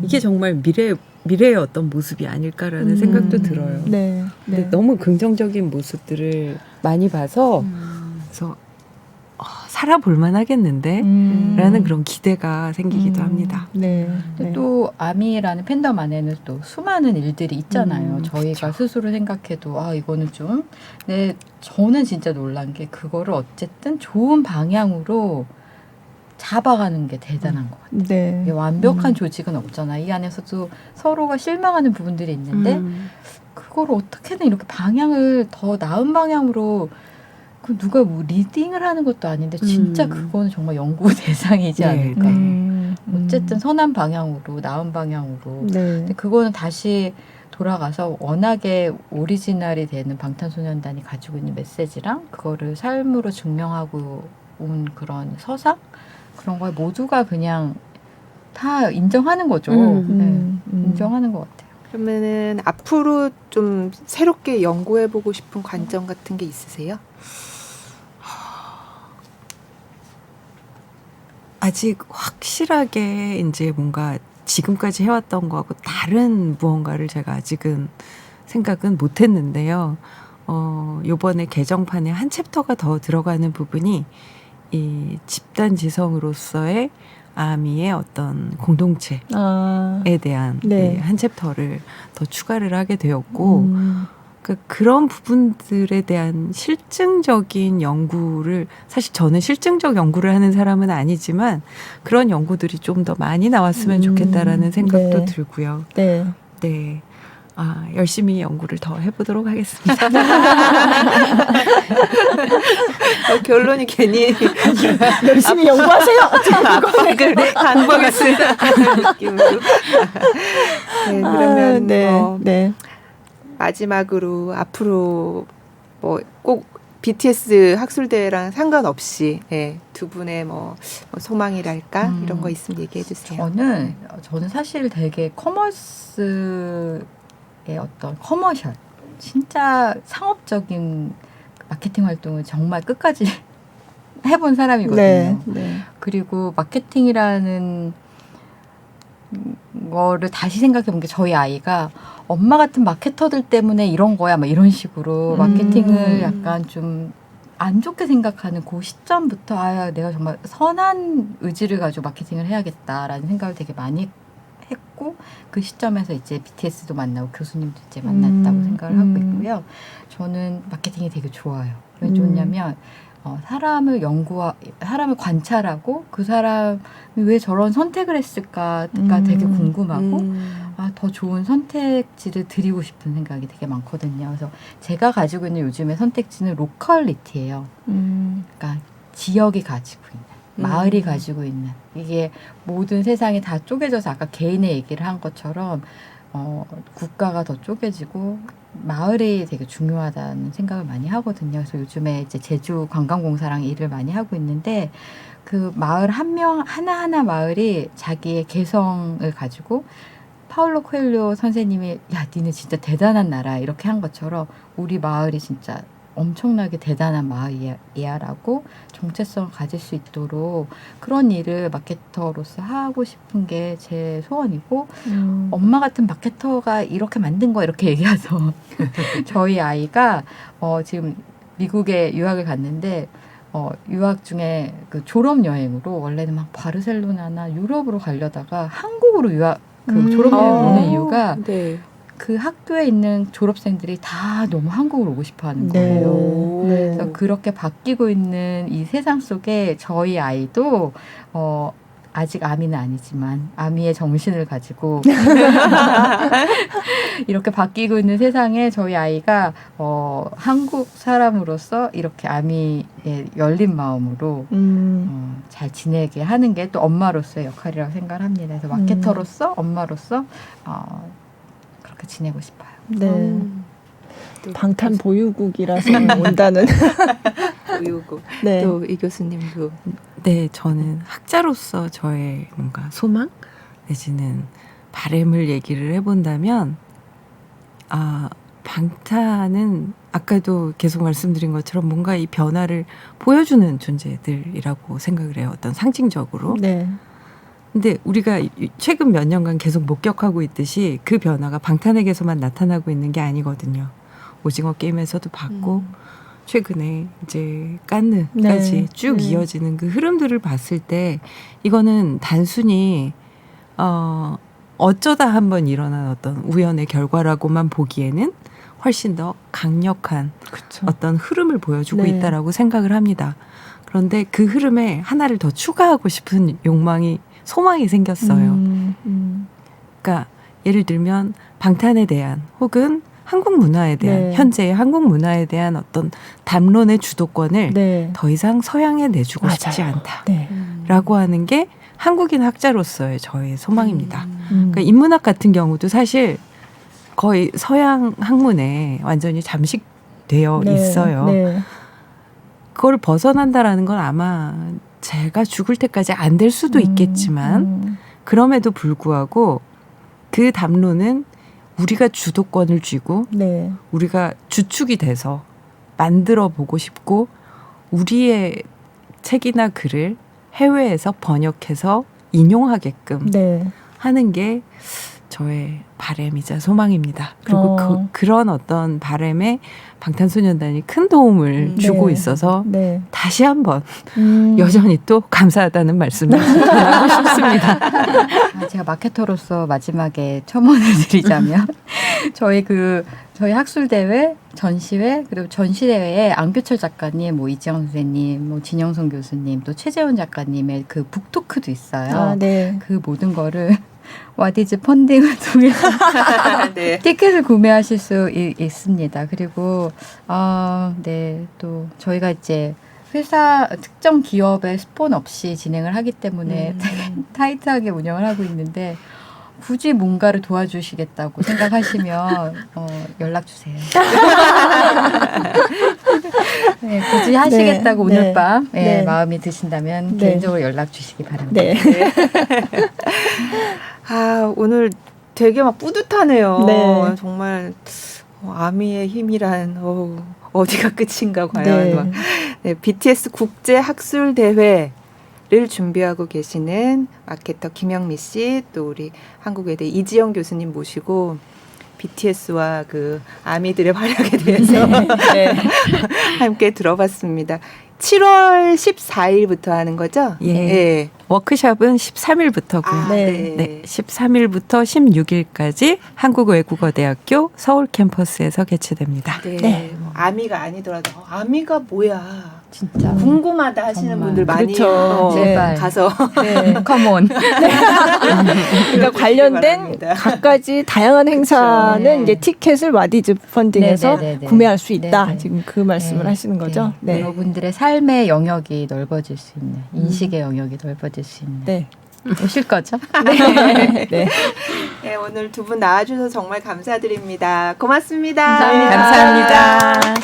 이게 정말 미래의 어떤 모습이 아닐까라는 생각도 들어요. 네. 근데 네. 너무 긍정적인 모습들을 많이 봐서 그래서 살아볼만 하겠는데? 라는 그런 기대가 생기기도 합니다. 네. 근데 네. 또 아미라는 팬덤 안에는 또 수많은 일들이 있잖아요. 저희가 그쵸. 스스로 생각해도 이거는 좀. 근데 저는 진짜 놀란 게 그거를 어쨌든 좋은 방향으로 잡아가는 게 대단한 것 같아요. 네. 이게 완벽한 조직은 없잖아. 이 안에서도 서로가 실망하는 부분들이 있는데 그거를 어떻게든 이렇게 방향을 더 나은 방향으로 그 누가 뭐 리딩을 하는 것도 아닌데 진짜 그거는 정말 연구 대상이지 네. 않을까. 어쨌든 음. 선한 방향으로 나은 방향으로. 네. 근데 그거는 다시 돌아가서 워낙에 오리지널이 되는 방탄소년단이 가지고 있는 메시지랑 그거를 삶으로 증명하고 온 그런 서사 그런 걸 모두가 그냥 다 인정하는 거죠. 인정하는 것 같아요. 그러면은 앞으로 좀 새롭게 연구해보고 싶은 관점 같은 게 있으세요? 아직 확실하게 이제 뭔가 지금까지 해왔던 거하고 다른 무언가를 제가 아직은 생각은 못 했는데요. 요번에 개정판에 한 챕터가 더 들어가는 부분이 이 집단 지성으로서의 아미의 어떤 공동체에 대한 네. 한 챕터를 더 추가를 하게 되었고, 그런 부분들에 대한 실증적인 연구를, 사실 저는 실증적 연구를 하는 사람은 아니지만 그런 연구들이 좀 더 많이 나왔으면 좋겠다라는 생각도 네. 들고요. 네. 네. 열심히 연구를 더 해보도록 하겠습니다. 결론이 괜히 열심히 연구하세요. 공부하겠습니다. 느낌으로. 네, 그러면 네. 네. 마지막으로 앞으로 뭐 꼭 BTS 학술대회랑 상관없이 두 분의 뭐 소망이랄까 이런 거 있으면 얘기해 주세요. 저는 사실 되게 커머스의 어떤 커머셜, 진짜 상업적인 마케팅 활동을 정말 끝까지 해본 사람이거든요. 네. 네. 그리고 마케팅이라는 거를 다시 생각해 본 게 저희 아이가 엄마 같은 마케터들 때문에 이런 거야 막 이런 식으로 마케팅을 약간 좀 안 좋게 생각하는 그 시점부터 내가 정말 선한 의지를 가지고 마케팅을 해야겠다라는 생각을 되게 많이 했고 그 시점에서 이제 BTS도 만나고 교수님도 이제 만났다고 생각을 하고 있고요. 저는 마케팅이 되게 좋아요. 왜 좋냐면 사람을 사람을 관찰하고 그 사람이 왜 저런 선택을 했을까가 되게 궁금하고 더 좋은 선택지를 드리고 싶은 생각이 되게 많거든요. 그래서 제가 가지고 있는 요즘의 선택지는 로컬리티예요. 그러니까 지역이 가지고 있는, 마을이 가지고 있는, 이게 모든 세상이 다 쪼개져서 아까 개인의 얘기를 한 것처럼 국가가 더 쪼개지고 마을이 되게 중요하다는 생각을 많이 하거든요. 그래서 요즘에 이제 제주 관광공사랑 일을 많이 하고 있는데 그 마을 하나하나 마을이 자기의 개성을 가지고 파울로 코엘료 선생님이 니네 진짜 대단한 나라 이렇게 한 것처럼 우리 마을이 진짜 엄청나게 대단한 마을이야라고 정체성을 가질 수 있도록 그런 일을 마케터로서 하고 싶은 게 제 소원이고 엄마 같은 마케터가 이렇게 만든 거 이렇게 얘기해서 저희 아이가 지금 미국에 유학을 갔는데 유학 중에 그 졸업 여행으로 원래는 막 바르셀로나나 유럽으로 가려다가 한국으로 졸업 여행 오는 이유가 그 학교에 있는 졸업생들이 다 너무 한국으로 오고 싶어 하는 거예요. 네. 그래서 그렇게 바뀌고 있는 이 세상 속에 저희 아이도 아직 아미는 아니지만 아미의 정신을 가지고 이렇게 바뀌고 있는 세상에 저희 아이가 한국 사람으로서 이렇게 아미의 열린 마음으로 잘 지내게 하는 게 또 엄마로서의 역할이라고 생각을 합니다. 그래서 마케터로서 엄마로서 그렇게 지내고 싶어요. 네. 방탄 보유국이라서 온다는. 보유고 네. 또 이 교수님도 네, 저는 학자로서 저의 뭔가 소망 내지는 바램을 얘기를 해본다면, 방탄은 아까도 계속 말씀드린 것처럼 뭔가 이 변화를 보여주는 존재들이라고 생각을 해요. 어떤 상징적으로. 네. 근데 우리가 최근 몇 년간 계속 목격하고 있듯이 그 변화가 방탄에게서만 나타나고 있는 게 아니거든요. 오징어 게임에서도 봤고, 최근에 이제 깐느까지 네. 쭉 이어지는 그 흐름들을 봤을 때 이거는 단순히 어쩌다 한번 일어난 어떤 우연의 결과라고만 보기에는 훨씬 더 강력한 그렇죠. 어떤 흐름을 보여주고 네. 있다라고 생각을 합니다. 그런데 그 흐름에 하나를 더 추가하고 싶은 소망이 생겼어요. 그러니까 예를 들면 방탄에 대한 혹은 한국 문화에 대한 네. 현재의 한국 문화에 대한 어떤 담론의 주도권을 네. 더 이상 서양에 내주고 맞아요. 싶지 네. 않다라고 하는 게 한국인 학자로서의 저의 소망입니다. 음. 그러니까 인문학 같은 경우도 사실 거의 서양 학문에 완전히 잠식되어 네. 있어요. 네. 그걸 벗어난다라는 건 아마 제가 죽을 때까지 안 될 수도 있겠지만 그럼에도 불구하고 그 담론은 우리가 주도권을 쥐고 네. 우리가 주축이 돼서 만들어 보고 싶고 우리의 책이나 글을 해외에서 번역해서 인용하게끔 네. 하는 게 저의 바램이자 소망입니다. 그리고 그런 어떤 바램에 방탄소년단이 큰 도움을 주고 네. 있어서 네. 다시 한번 음. 여전히 또 감사하다는 말씀을 전하고 싶습니다. 제가 마케터로서 마지막에 첨언을 드리자면 저희 학술대회, 전시회, 그리고 전시대회에 안교철 작가님, 뭐 이지영 선생님, 뭐 진영선 교수님, 또 최재원 작가님의 그 북토크도 있어요. 아, 네. 그 모든 거를 와디즈 펀딩을 통해서 네. 티켓을 구매하실 수 있습니다. 그리고 네, 또 저희가 이제 회사 특정 기업의 스폰 없이 진행을 하기 때문에 되게 타이트하게 운영을 하고 있는데 굳이 뭔가를 도와주시겠다고 생각하시면 연락 주세요. 네, 굳이 하시겠다고 네, 오늘 네, 밤 네. 마음이 드신다면 네. 개인적으로 연락 주시기 바랍니다. 네. 오늘 되게 막 뿌듯하네요. 네. 정말 아미의 힘이란 어디가 끝인가 과연. 막. 네, BTS 국제 학술 대회를 준비하고 계시는 마케터 김영미 씨, 또 우리 한국외대 이지영 교수님 모시고 BTS와 그 아미들의 활약에 대해서 네. 함께 들어봤습니다. 7월 14일부터 하는 거죠? 예. 네. 워크숍은 13일부터고요. 네. 네, 13일부터 16일까지 한국외국어대학교 서울 캠퍼스에서 개최됩니다. 네. 네. 뭐 아미가 아니더라도 아, 아미가 뭐야? 진짜 궁금하다 하시는 정말. 분들 많이 그렇죠. 제발. 가서 네. 컴온. 그러니까 관련된 바랍니다. 각가지 다양한 행사는 그렇죠. 이제 티켓을 와디즈 펀딩에서 네네네네. 구매할 수 있다. 네네. 지금 그 말씀을 네. 하시는 거죠? 네. 네. 여러분들의 삶의 영역이 넓어질 수 있는 인식의 영역이 넓어질 수 있는 네. 오실 거죠? 네. 네. 네, 오늘 두 분 나와주셔서 정말 감사드립니다. 고맙습니다. 감사합니다. 감사합니다.